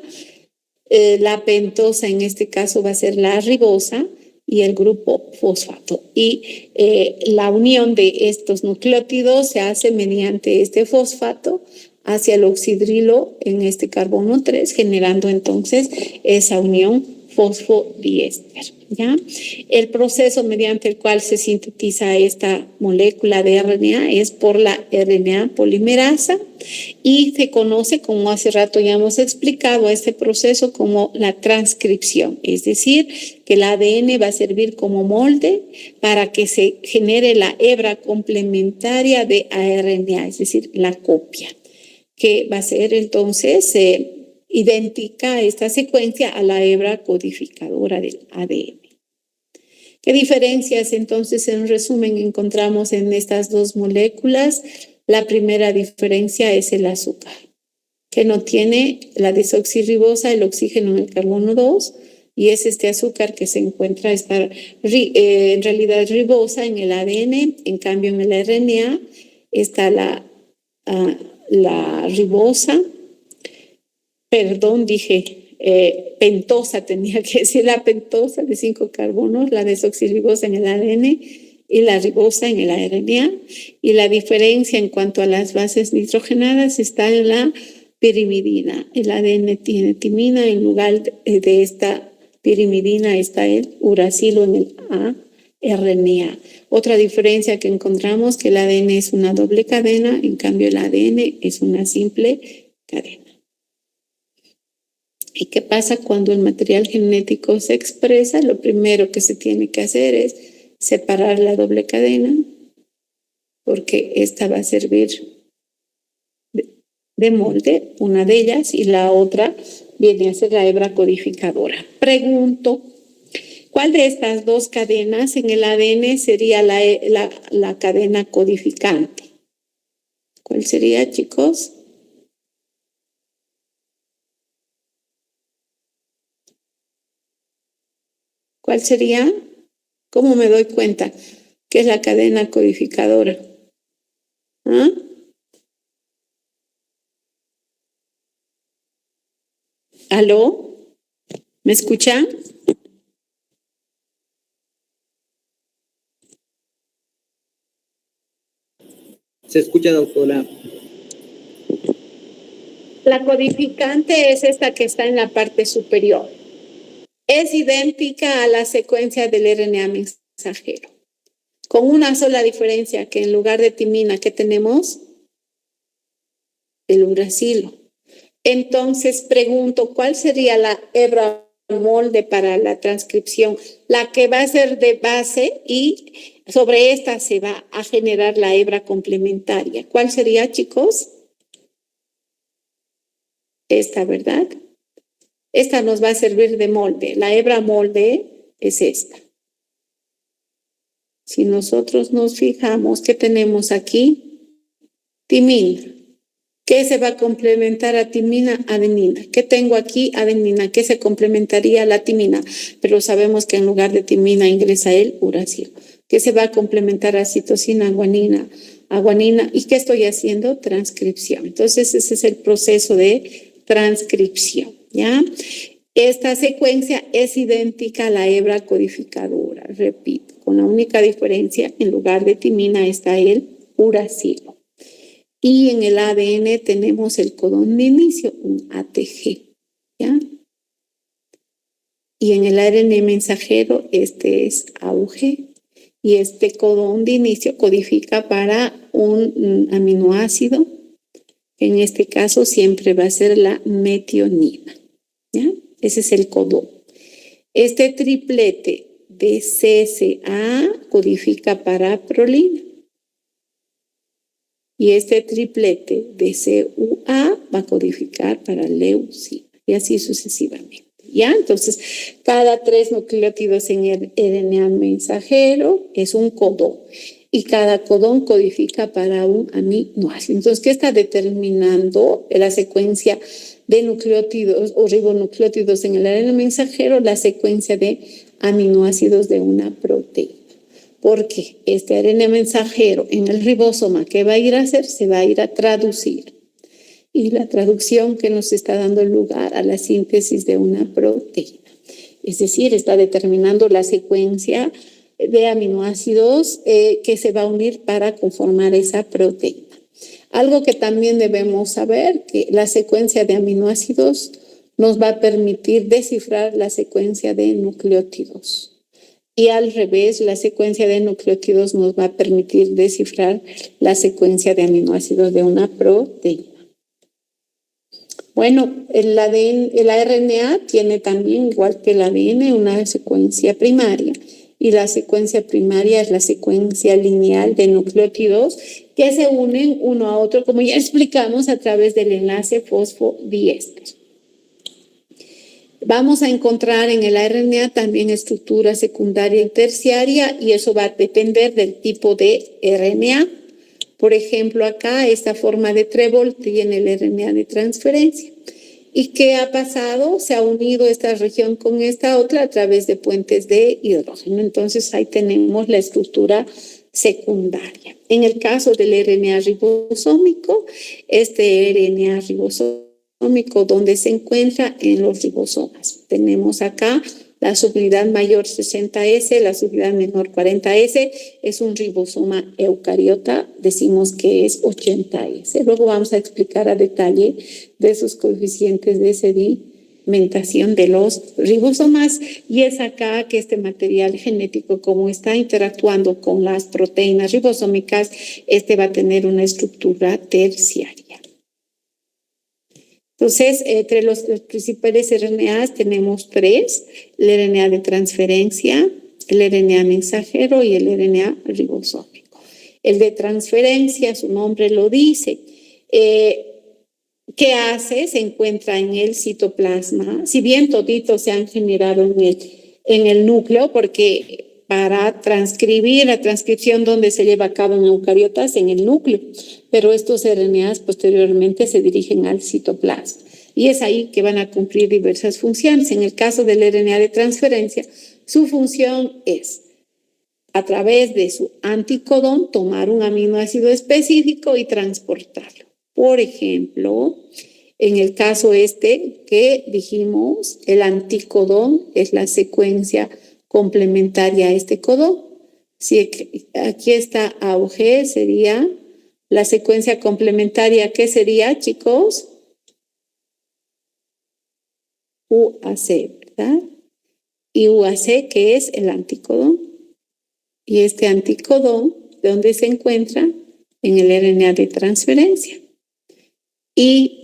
La pentosa en este caso va a ser la ribosa y el grupo fosfato. Y la unión de estos nucleótidos se hace mediante este fosfato hacia el oxidrilo en este carbono 3, generando entonces esa unión fosfodiéster, ¿ya? El proceso mediante el cual se sintetiza esta molécula de RNA es por la RNA polimerasa y se conoce, como hace rato ya hemos explicado, este proceso como la transcripción, es decir, que el ADN va a servir como molde para que se genere la hebra complementaria de ARNA, es decir, la copia, que va a ser entonces idéntica a esta secuencia a la hebra codificadora del ADN. ¿Qué diferencias entonces en resumen encontramos en estas dos moléculas? La primera diferencia es el azúcar, que no tiene la desoxirribosa, el oxígeno en el carbono 2, y es este azúcar que se encuentra en realidad ribosa en el ADN, en cambio en el RNA está la ribosa, perdón, dije pentosa, tenía que decir la pentosa de 5 carbonos, la desoxirribosa en el ADN y la ribosa en el RNA. Y la diferencia en cuanto a las bases nitrogenadas está en la pirimidina. El ADN tiene timina, en lugar de esta pirimidina está el uracilo en el RNA. Otra diferencia que encontramos que el ADN es una doble cadena, en cambio el ADN es una simple cadena. ¿Y qué pasa cuando el material genético se expresa? Lo primero que se tiene que hacer es separar la doble cadena, porque esta va a servir de molde, una de ellas, y la otra viene a ser la hebra codificadora. Pregunto, ¿cuál de estas dos cadenas en el ADN sería la cadena codificante? ¿Cuál sería, chicos? ¿Cuál sería? ¿Cómo me doy cuenta que es la cadena codificadora? ¿Ah? ¿Aló? ¿Me escuchan? Se escucha, doctora. La codificante es esta que está en la parte superior. Es idéntica a la secuencia del RNA mensajero, con una sola diferencia, que en lugar de timina, ¿qué tenemos? El uracilo. Entonces pregunto, ¿cuál sería la hebra molde para la transcripción? La que va a ser de base y sobre esta se va a generar la hebra complementaria. ¿Cuál sería, chicos? Esta, ¿verdad? Esta nos va a servir de molde. La hebra molde es esta. Si nosotros nos fijamos, ¿qué tenemos aquí? Timina. ¿Qué se va a complementar a timina? Adenina. ¿Qué tengo aquí? Adenina. ¿Qué se complementaría a la timina? Pero sabemos que en lugar de timina ingresa el uracilo. ¿Qué se va a complementar a citosina? Guanina. ¿Y qué estoy haciendo? Transcripción. Entonces, ese es el proceso de transcripción, ¿ya? Esta secuencia es idéntica a la hebra codificadora, repito, con la única diferencia, en lugar de timina está el uracilo. Y en el ADN tenemos el codón de inicio, un ATG, ¿ya? Y en el ARN mensajero, este es AUG. Y este codón de inicio codifica para un aminoácido, que en este caso siempre va a ser la metionina, ¿ya? Ese es el codón. Este triplete de CCA codifica para prolina. Y este triplete de CUA va a codificar para leucina. Y así sucesivamente. ¿Ya? Entonces, cada 3 nucleótidos en el RNA mensajero es un codón. Y cada codón codifica para un aminoácido. Entonces, ¿qué está determinando la secuencia de nucleótidos o ribonucleótidos en el ARN mensajero? La secuencia de aminoácidos de una proteína. Porque este ARN mensajero en el ribosoma, ¿qué va a ir a hacer? Se va a ir a traducir. Y la traducción que nos está dando lugar a la síntesis de una proteína. es decir, está determinando la secuencia de aminoácidos que se va a unir para conformar esa proteína. Algo que también debemos saber, que la secuencia de aminoácidos nos va a permitir descifrar la secuencia de nucleótidos. Y al revés, la secuencia de nucleótidos nos va a permitir descifrar la secuencia de aminoácidos de una proteína. Bueno, el RNA tiene también, igual que el ADN, una secuencia primaria. Y la secuencia primaria es la secuencia lineal de nucleótidos que se unen uno a otro, como ya explicamos, a través del enlace fosfodiéster. Vamos a encontrar en el RNA también estructura secundaria y terciaria, y eso va a depender del tipo de RNA. Por ejemplo, acá esta forma de trébol tiene el RNA de transferencia. ¿Y qué ha pasado? Se ha unido esta región con esta otra a través de puentes de hidrógeno. Entonces ahí tenemos la estructura secundaria. En el caso del RNA ribosómico, este RNA ribosómico, ¿dónde se encuentra? En los ribosomas. Tenemos acá la subunidad mayor 60S, la subunidad menor 40S, es un ribosoma eucariota, decimos que es 80S. Luego vamos a explicar a detalle de sus coeficientes de sedimentación de los ribosomas, y es acá que este material genético, como está interactuando con las proteínas ribosómicas, este va a tener una estructura terciaria. Entonces, entre los principales RNAs tenemos tres: el RNA de transferencia, el RNA mensajero y el RNA ribosómico. El de transferencia, su nombre lo dice. ¿Qué hace? Se encuentra en el citoplasma. Si bien toditos se han generado en el núcleo, porque para transcribir, la transcripción donde se lleva a cabo en eucariotas, en el núcleo, pero estos RNAs posteriormente se dirigen al citoplasma y es ahí que van a cumplir diversas funciones. En el caso del RNA de transferencia, su función es, a través de su anticodón, tomar un aminoácido específico y transportarlo. Por ejemplo, en el caso que dijimos, el anticodón es la secuencia complementaria a este codón. Si aquí está AUG, sería la secuencia complementaria. ¿Qué sería, chicos? UAC, ¿verdad? Y UAC, que es el anticodón. Y este anticodón, ¿dónde se encuentra? En el RNA de transferencia. ¿Y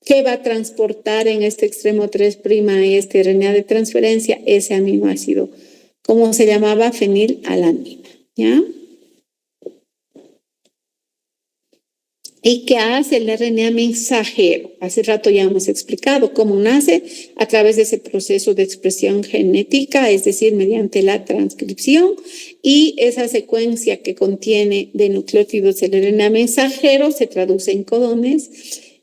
qué va a transportar en este extremo 3' este RNA de transferencia? Ese aminoácido. ¿Cómo se llamaba? Fenilalanina, ¿ya? ¿Y qué hace el RNA mensajero? Hace rato ya hemos explicado cómo nace, a través de ese proceso de expresión genética, es decir, mediante la transcripción, y esa secuencia que contiene de nucleótidos el RNA mensajero se traduce en codones,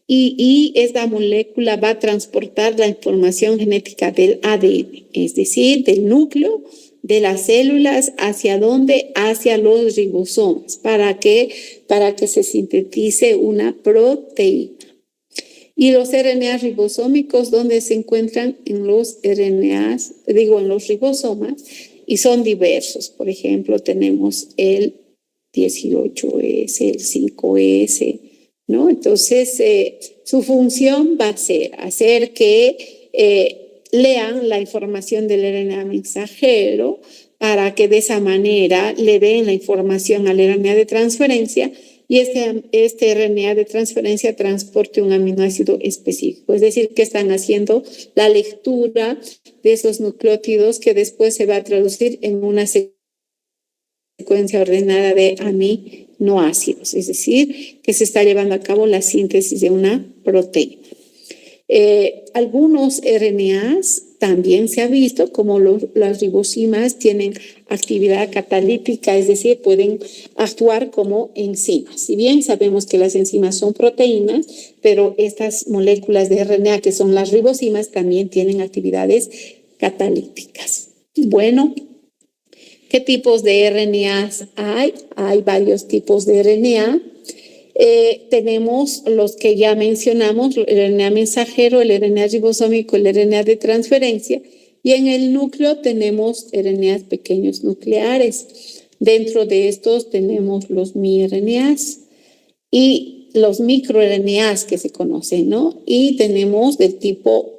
y esta molécula va a transportar la información genética del ADN, es decir, del núcleo de las células, ¿hacia dónde? Hacia los ribosomas. ¿Para qué? Para que se sintetice una proteína. Y los RNAs ribosómicos, ¿dónde se encuentran? En los en los ribosomas, y son diversos. Por ejemplo, tenemos el 18S, el 5S, ¿no? Entonces, su función va a ser hacer que lean la información del RNA mensajero para que de esa manera le den la información al RNA de transferencia, y este RNA de transferencia transporte un aminoácido específico. Es decir, que están haciendo la lectura de esos nucleótidos que después se va a traducir en una secuencia ordenada de aminoácidos. Es decir, que se está llevando a cabo la síntesis de una proteína. Algunos RNAs también se ha visto como las ribosimas tienen actividad catalítica, es decir, pueden actuar como enzimas. Si bien sabemos que las enzimas son proteínas, pero estas moléculas de RNA que son las ribosimas también tienen actividades catalíticas. Bueno, ¿qué tipos de RNAs hay? Hay varios tipos de RNA. Tenemos los que ya mencionamos, el RNA mensajero, el RNA ribosómico, el RNA de transferencia, Y en el núcleo tenemos RNAs pequeños nucleares. Dentro de estos tenemos los miRNAs y los microRNAs que se conocen, ¿no? Y tenemos del tipo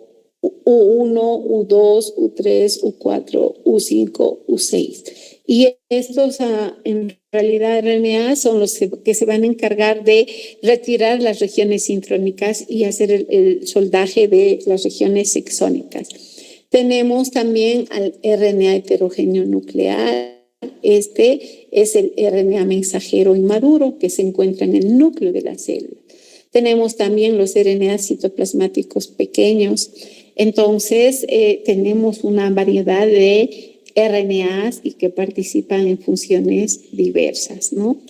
U1, U2, U3, U4, U5, U6. Y estos en realidad RNA son los que se van a encargar de retirar las regiones intrónicas y hacer el soldaje de las regiones exónicas. Tenemos también al RNA heterogéneo nuclear. Este es el RNA mensajero inmaduro que se encuentra en el núcleo de la célula. Tenemos también los RNA citoplasmáticos pequeños. Entonces, tenemos una variedad de RNAs y que participan en funciones diversas, ¿no?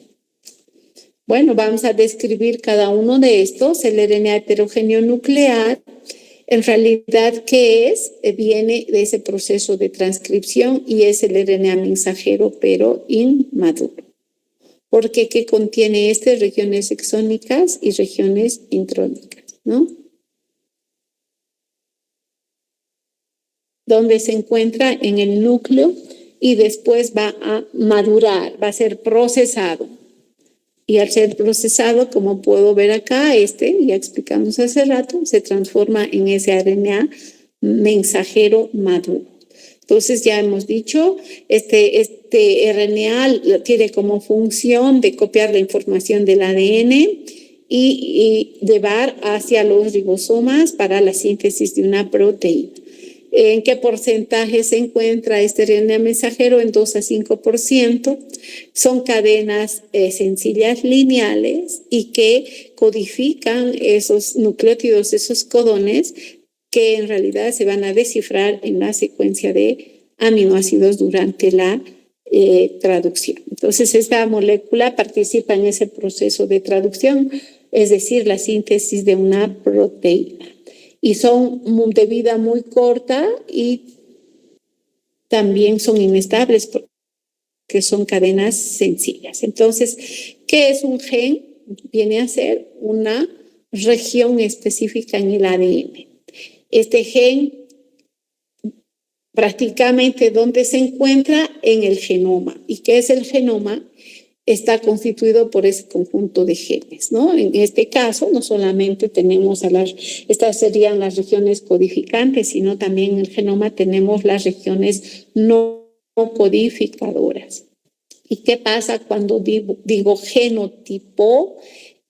Bueno, vamos a describir cada uno de estos. El RNA heterogéneo nuclear, en realidad, ¿qué es? Viene de ese proceso de transcripción y es el RNA mensajero, pero inmaduro. Porque ¿qué contiene este? Regiones exónicas y regiones intrónicas, ¿no? Donde se encuentra en el núcleo y después va a madurar, va a ser procesado. Y al ser procesado, como puedo ver acá, ya explicamos hace rato, se transforma en ese RNA mensajero maduro. Entonces ya hemos dicho, este RNA tiene como función de copiar la información del ADN y llevar hacia los ribosomas para la síntesis de una proteína. ¿En qué porcentaje se encuentra este RNA mensajero? En 2 a 5%. Son cadenas sencillas lineales y que codifican esos nucleótidos, esos codones, que en realidad se van a descifrar en la secuencia de aminoácidos durante la traducción. Entonces, esta molécula participa en ese proceso de traducción, es decir, la síntesis de una proteína. Y son de vida muy corta y también son inestables porque son cadenas sencillas. Entonces, ¿qué es un gen? Viene a ser una región específica en el ADN. Este gen prácticamente ¿dónde se encuentra? En el genoma. ¿Y qué es el genoma? Está constituido por ese conjunto de genes, ¿no? En este caso, no solamente tenemos estas serían las regiones codificantes, sino también en el genoma tenemos las regiones no codificadoras. ¿Y qué pasa cuando digo genotipo?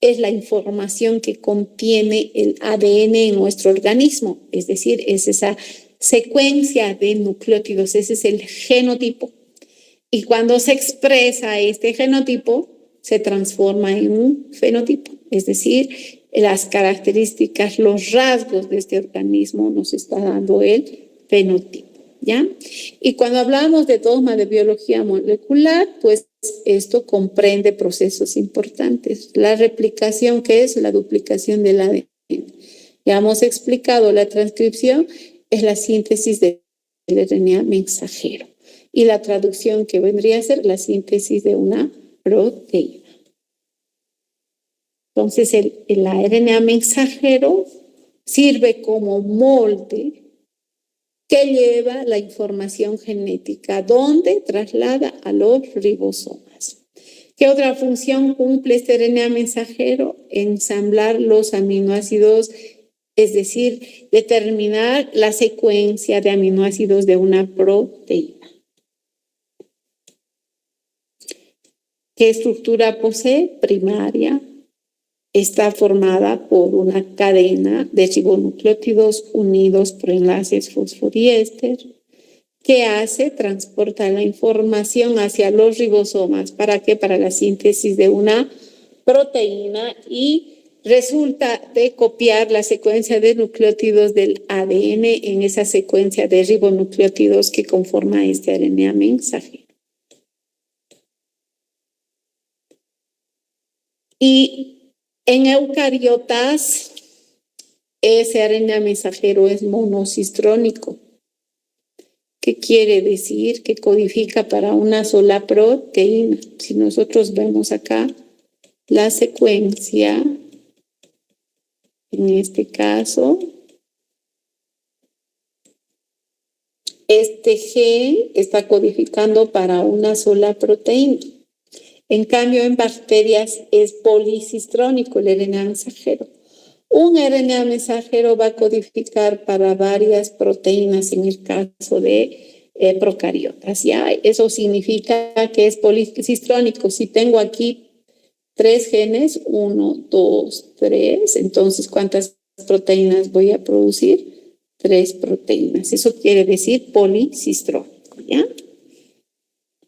Es la información que contiene el ADN en nuestro organismo, es decir, es esa secuencia de nucleótidos, ese es el genotipo. Y cuando se expresa este genotipo, se transforma en un fenotipo, es decir, las características, los rasgos de este organismo nos está dando el fenotipo, ¿ya? Y cuando hablamos de dogma de biología molecular, pues esto comprende procesos importantes. La replicación, que es la duplicación del ADN. Ya hemos explicado, la transcripción es la síntesis del RNA mensajero. Y la traducción que vendría a ser la síntesis de una proteína. Entonces, el RNA mensajero sirve como molde que lleva la información genética, donde traslada a los ribosomas. ¿Qué otra función cumple este RNA mensajero? Ensamblar los aminoácidos, es decir, determinar la secuencia de aminoácidos de una proteína. ¿Qué estructura posee? Primaria. Está formada por una cadena de ribonucleótidos unidos por enlaces fosfodiéster. ¿Qué hace? Transporta la información hacia los ribosomas. ¿Para qué? Para la síntesis de una proteína y resulta de copiar la secuencia de nucleótidos del ADN en esa secuencia de ribonucleótidos que conforma este RNA mensajero. Y en eucariotas, ese RNA mensajero es monocistrónico. ¿Qué quiere decir? Que codifica para una sola proteína. Si nosotros vemos acá la secuencia, en este caso, este gen está codificando para una sola proteína. En cambio, en bacterias es policistrónico el RNA mensajero. Un RNA mensajero va a codificar para varias proteínas en el caso de procariotas, ¿ya? Eso significa que es policistrónico. Si tengo aquí 3 genes, 1, 2, 3, entonces, ¿cuántas proteínas voy a producir? 3 proteínas. Eso quiere decir policistrónico, ¿ya?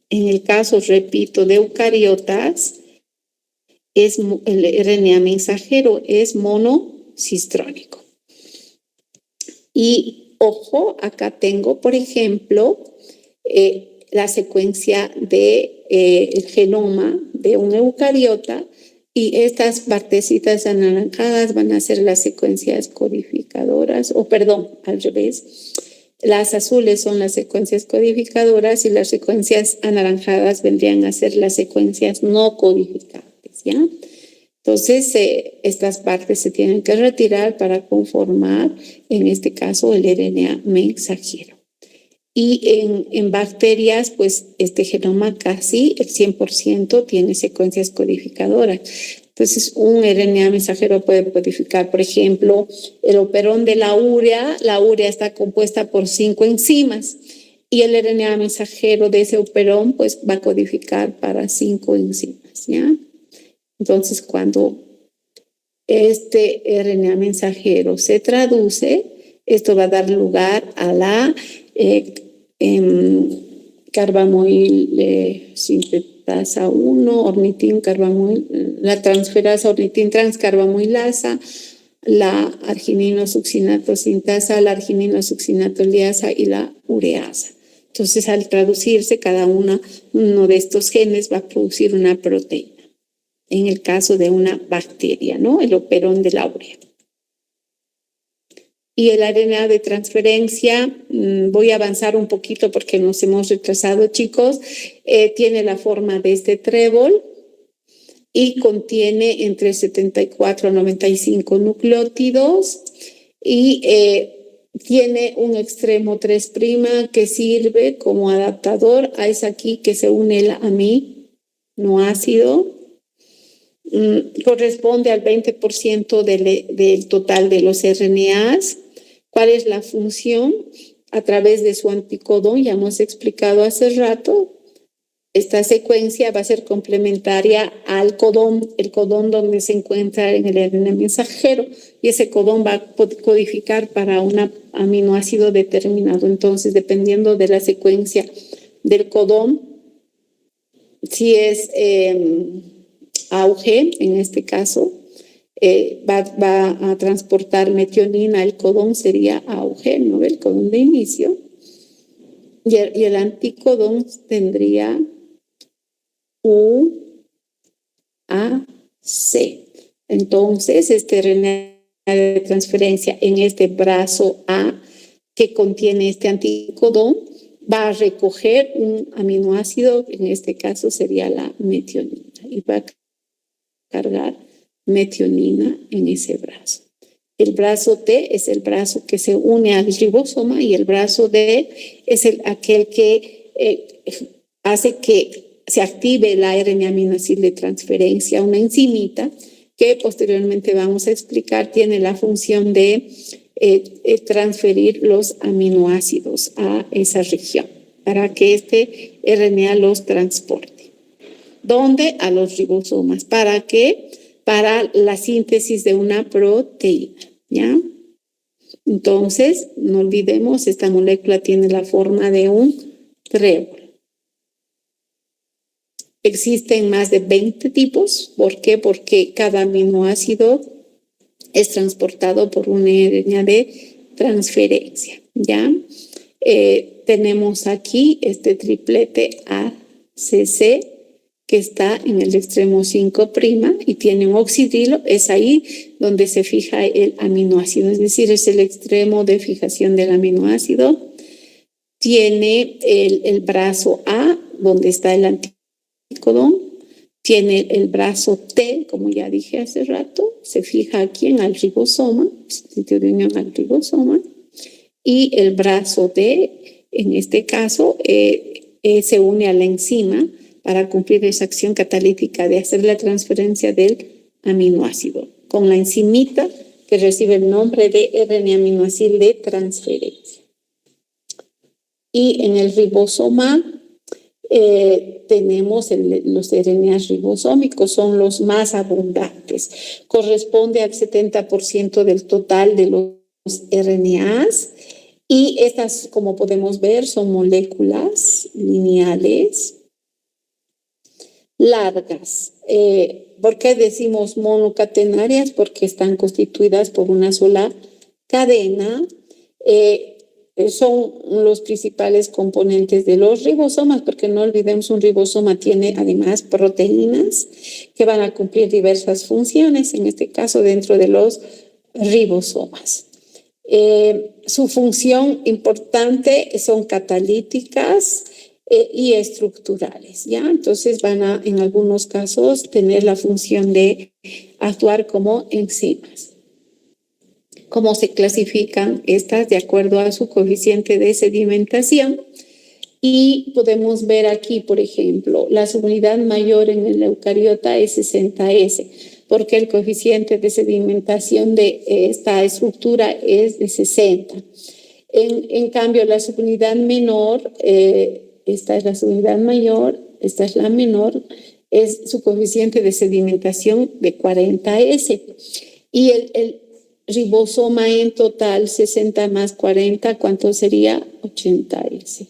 En el caso, repito, de eucariotas, el RNA mensajero es monocistrónico. Y ojo, acá tengo, por ejemplo, la secuencia del genoma de un eucariota, y estas partecitas anaranjadas van a ser las secuencias codificadoras, o perdón, al revés. Las azules son las secuencias codificadoras y las secuencias anaranjadas vendrían a ser las secuencias no codificantes, ¿ya? Entonces, estas partes se tienen que retirar para conformar, en este caso, el RNA mensajero. Y en bacterias, pues este genoma casi el 100% tiene secuencias codificadoras. Entonces, un RNA mensajero puede codificar, por ejemplo, el operón de la urea. La urea está compuesta por 5 enzimas y el RNA mensajero de ese operón, pues va a codificar para 5 enzimas, ¿ya? Entonces, cuando este RNA mensajero se traduce, esto va a dar lugar a la carbamoil sintetasa 1, ornitin carbamoil, la transferasa ornitin transcarbamoilasa, la argininosuccinato sintasa, la argininosuccinato liasa y la ureasa. Entonces, al traducirse, cada uno de estos genes va a producir una proteína. En el caso de una bacteria, ¿no? El operón de la urea. Y el RNA de transferencia, voy a avanzar un poquito porque nos hemos retrasado, chicos. Tiene la forma de este trébol y contiene entre 74 a 95 nucleótidos y tiene un extremo 3' que sirve como adaptador. Es aquí que se une el aminoácido. Corresponde al 20% del total de los RNAs. ¿Cuál es la función? A través de su anticodón, ya hemos explicado hace rato, esta secuencia va a ser complementaria al codón, el codón donde se encuentra en el RNA mensajero, y ese codón va a codificar para un aminoácido determinado. Entonces, dependiendo de la secuencia del codón, si es AUG, en este caso, va a transportar metionina, el codón sería AUG, ¿no? El codón de inicio. Y el anticodón tendría UAC. Entonces, este RNA de transferencia en este brazo A que contiene este anticodón va a recoger un aminoácido, en este caso sería la metionina, y va a cargar metionina en ese brazo. El brazo T es el brazo que se une al ribosoma y el brazo D es aquel que hace que se active la RNA-aminoácido de transferencia, una enzimita que posteriormente vamos a explicar, tiene la función de transferir los aminoácidos a esa región para que este RNA los transporte. ¿Dónde? A los ribosomas. ¿Para qué? Para la síntesis de una proteína, ¿ya? Entonces, no olvidemos, esta molécula tiene la forma de un trébol. Existen más de 20 tipos. ¿Por qué? Porque cada aminoácido es transportado por una RNA de transferencia, ¿ya? Tenemos aquí este triplete ACC que está en el extremo 5' y tiene un oxidrilo, es ahí donde se fija el aminoácido, es decir, es el extremo de fijación del aminoácido. Tiene el brazo A, donde está el anticodón, tiene el brazo T, como ya dije hace rato, se fija aquí en el ribosoma, sitio de unión al ribosoma, y el brazo D en este caso, se une a la enzima para cumplir esa acción catalítica de hacer la transferencia del aminoácido, con la enzimita que recibe el nombre de RNA-aminoácido de transferencia. Y en el ribosoma tenemos los RNAs ribosómicos, son los más abundantes. Corresponde al 70% del total de los RNAs. Y estas, como podemos ver, son moléculas lineales largas. ¿Por qué decimos monocatenarias? Porque están constituidas por una sola cadena. Son los principales componentes de los ribosomas, porque no olvidemos, un ribosoma tiene además proteínas que van a cumplir diversas funciones, en este caso dentro de los ribosomas. Su función importante son catalíticas y estructurales, ¿ya? Entonces van a, en algunos casos, tener la función de actuar como enzimas. ¿Cómo se clasifican estas? De acuerdo a su coeficiente de sedimentación. Y podemos ver aquí, por ejemplo, la subunidad mayor en el eucariota es 60S, porque el coeficiente de sedimentación de esta estructura es de 60. En cambio, la subunidad menor, esta es la subunidad mayor, esta es la menor, es su coeficiente de sedimentación de 40S. Y el ribosoma en total, 60 más 40, ¿cuánto sería? 80S.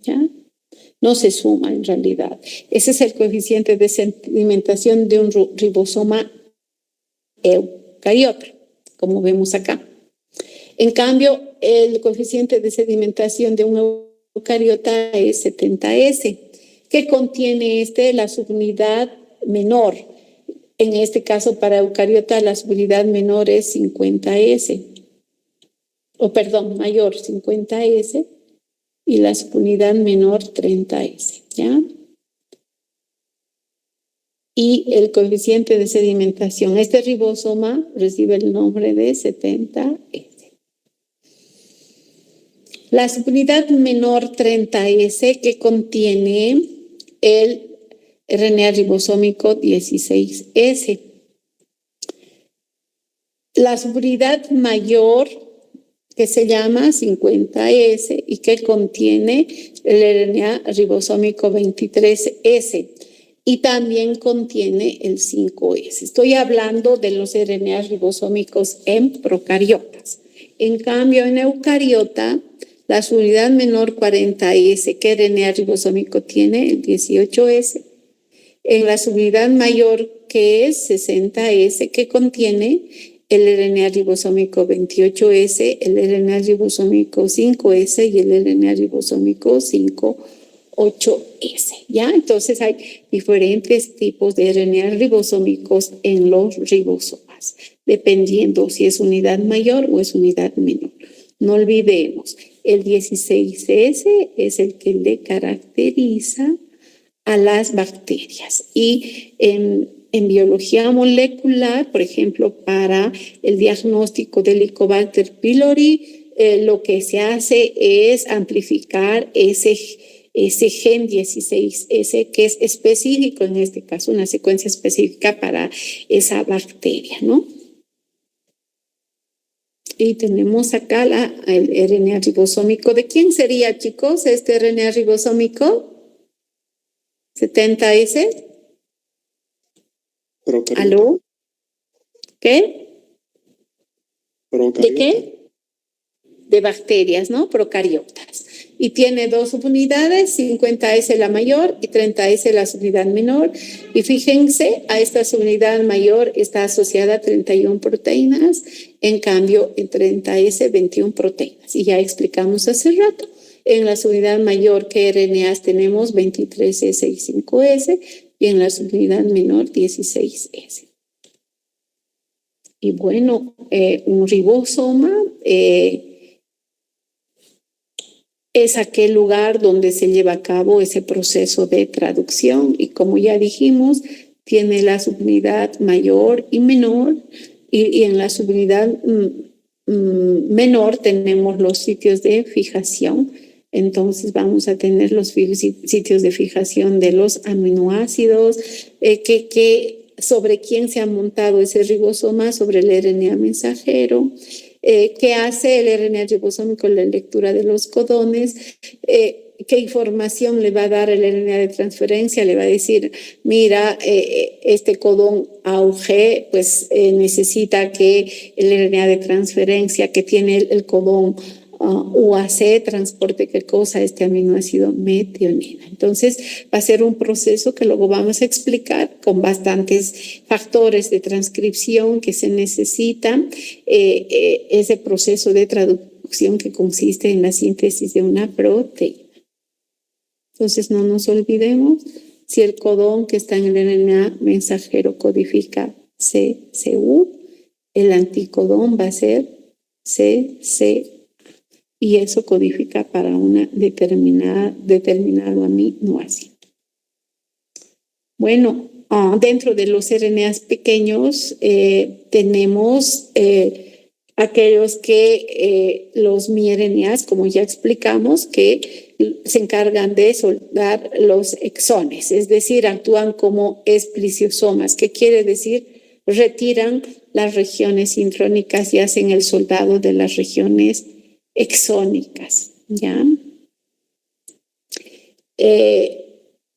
¿Ya? No se suma en realidad. Ese es el coeficiente de sedimentación de un ribosoma eucariota, como vemos acá. En cambio, el coeficiente de sedimentación de un eucariota es 70S, que contiene la subunidad menor. En este caso, para eucariota, la subunidad menor es 50S. Mayor 50S. Y la subunidad menor 30S, ¿ya? Y el coeficiente de sedimentación, este ribosoma recibe el nombre de 70S. La subunidad menor 30S, que contiene el RNA ribosómico 16S. La subunidad mayor, que se llama 50S y que contiene el RNA ribosómico 23S y también contiene el 5S. Estoy hablando de los RNA ribosómicos en procariotas. En cambio, en eucariota, la subunidad menor 40S, ¿qué RNA ribosómico tiene? El 18S. En la subunidad mayor, que es 60S, que contiene el RNA ribosómico 28S, el RNA ribosómico 5S y el RNA ribosómico 58S, ¿ya? Entonces hay diferentes tipos de RNA ribosómicos en los ribosomas, dependiendo si es unidad mayor o es unidad menor. No olvidemos, el 16S es el que le caracteriza a las bacterias. Y en biología molecular, por ejemplo, para el diagnóstico del Helicobacter pylori, lo que se hace es amplificar ese gen 16S, que es específico, en este caso, una secuencia específica para esa bacteria, ¿no? Y tenemos acá el RNA ribosómico. ¿De quién sería, chicos, este RNA ribosómico? 70S. Procariota. ¿Aló? ¿Qué? Procariota. ¿De qué? De bacterias, ¿no? Procariotas. Y tiene dos subunidades, 50S la mayor y 30S la subunidad menor. Y fíjense, a esta subunidad mayor está asociada a 31 proteínas, en cambio en 30S 21 proteínas. Y ya explicamos hace rato, en la subunidad mayor, ¿qué RNAs tenemos? 23S y 5S, y en la subunidad menor 16S. Y bueno, un ribosoma es aquel lugar donde se lleva a cabo ese proceso de traducción y, como ya dijimos, tiene la subunidad mayor y menor, y en la subunidad menor tenemos los sitios de fijación Entonces vamos a tener los sitios de fijación de los aminoácidos, sobre quién se ha montado ese ribosoma, sobre el RNA mensajero, qué hace el RNA ribosómico en la lectura de los codones, qué información le va a dar el RNA de transferencia, le va a decir, mira, este codón AUG, pues necesita que el RNA de transferencia que tiene el codón UAC transporte qué cosa, este aminoácido metionina. Entonces va a ser un proceso que luego vamos a explicar con bastantes factores de transcripción que se necesitan, ese proceso de traducción que consiste en la síntesis de una proteína. Entonces no nos olvidemos, si el codón que está en el RNA mensajero codifica CCU, el anticodón va a ser CC. Y eso codifica para una determinado aminoácido. Bueno, dentro de los RNAs pequeños tenemos aquellos que los miRNAs, como ya explicamos, que se encargan de soldar los exones, es decir, actúan como esplisiosomas, que quiere decir retiran las regiones intrónicas y hacen el soldado de las regiones exónicas, ¿ya?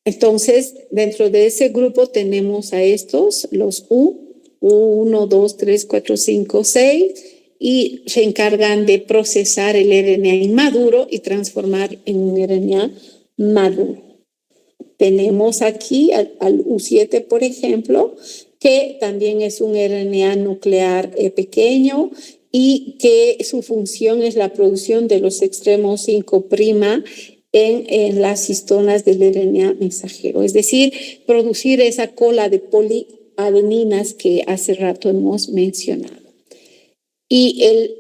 Entonces, dentro de ese grupo tenemos a estos, los U1, 2, 3, 4, 5, 6, y se encargan de procesar el RNA inmaduro y transformar en un RNA maduro. Tenemos aquí al U7, por ejemplo, que también es un RNA nuclear pequeño, y que su función es la producción de los extremos 5' en las histonas del RNA mensajero, es decir, producir esa cola de poliadeninas que hace rato hemos mencionado. Y el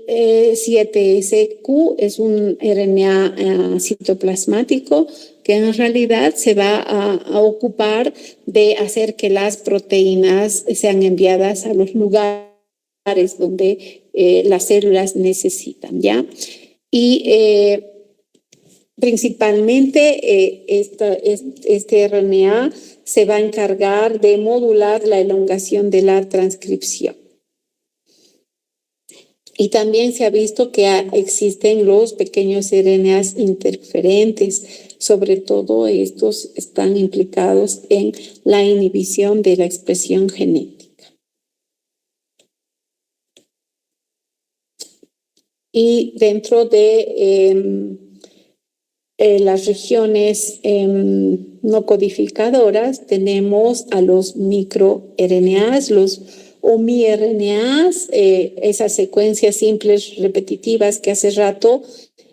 7SQ es un RNA citoplasmático que en realidad se va a ocupar de hacer que las proteínas sean enviadas a los lugares donde las células necesitan, ¿ya? Y principalmente este RNA se va a encargar de modular la elongación de la transcripción. Y también se ha visto que existen los pequeños RNAs interferentes, sobre todo estos están implicados en la inhibición de la expresión genética. Y dentro de las regiones no codificadoras tenemos a los microRNAs, o miRNAs, esas secuencias simples repetitivas que hace rato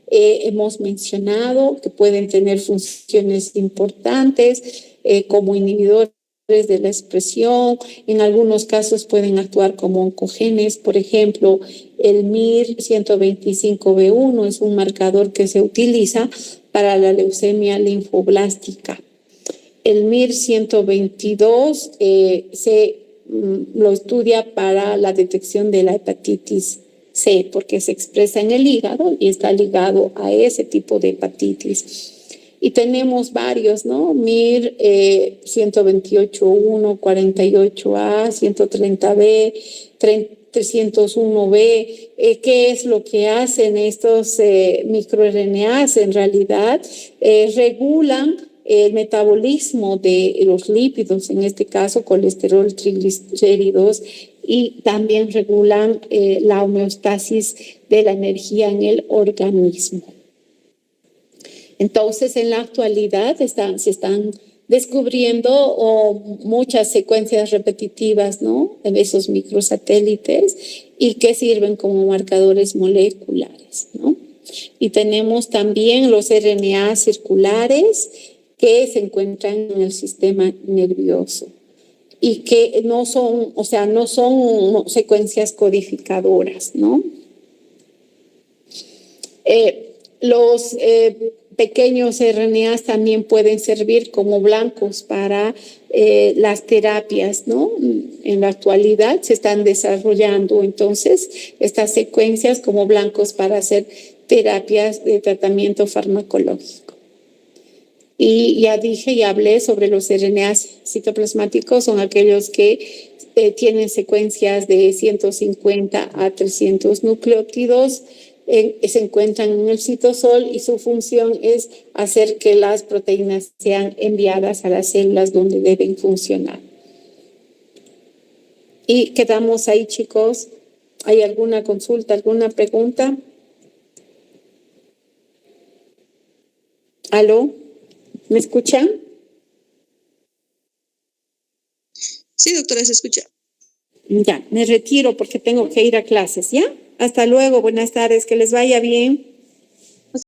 hemos mencionado, que pueden tener funciones importantes como inhibidores de la expresión, en algunos casos pueden actuar como oncogenes, por ejemplo, el MIR125B1 es un marcador que se utiliza para la leucemia linfoblástica. El MIR122 lo estudia para la detección de la hepatitis C, porque se expresa en el hígado y está ligado a ese tipo de hepatitis. Y tenemos varios, ¿no? MIR 128.1, 48A, 130B, 301B. ¿Qué es lo que hacen estos microRNAs? En realidad regulan el metabolismo de los lípidos, en este caso colesterol, triglicéridos, y también regulan la homeostasis de la energía en el organismo. Entonces, en la actualidad se están descubriendo muchas secuencias repetitivas, ¿no?, en esos microsatélites y que sirven como marcadores moleculares, ¿no? Y tenemos también los RNA circulares que se encuentran en el sistema nervioso y que no son secuencias codificadoras, ¿no? Los pequeños RNAs también pueden servir como blancos para las terapias, ¿no? En la actualidad se están desarrollando entonces estas secuencias como blancos para hacer terapias de tratamiento farmacológico. Y ya dije y hablé sobre los RNAs citoplasmáticos, son aquellos que tienen secuencias de 150 a 300 nucleótidos, se encuentran en el citosol y su función es hacer que las proteínas sean enviadas a las células donde deben funcionar. Y quedamos ahí, chicos. ¿Hay alguna consulta, alguna pregunta? ¿Aló? ¿Me escuchan? Sí, doctora, se escucha. Ya, me retiro porque tengo que ir a clases, ¿ya? Hasta luego, buenas tardes, que les vaya bien.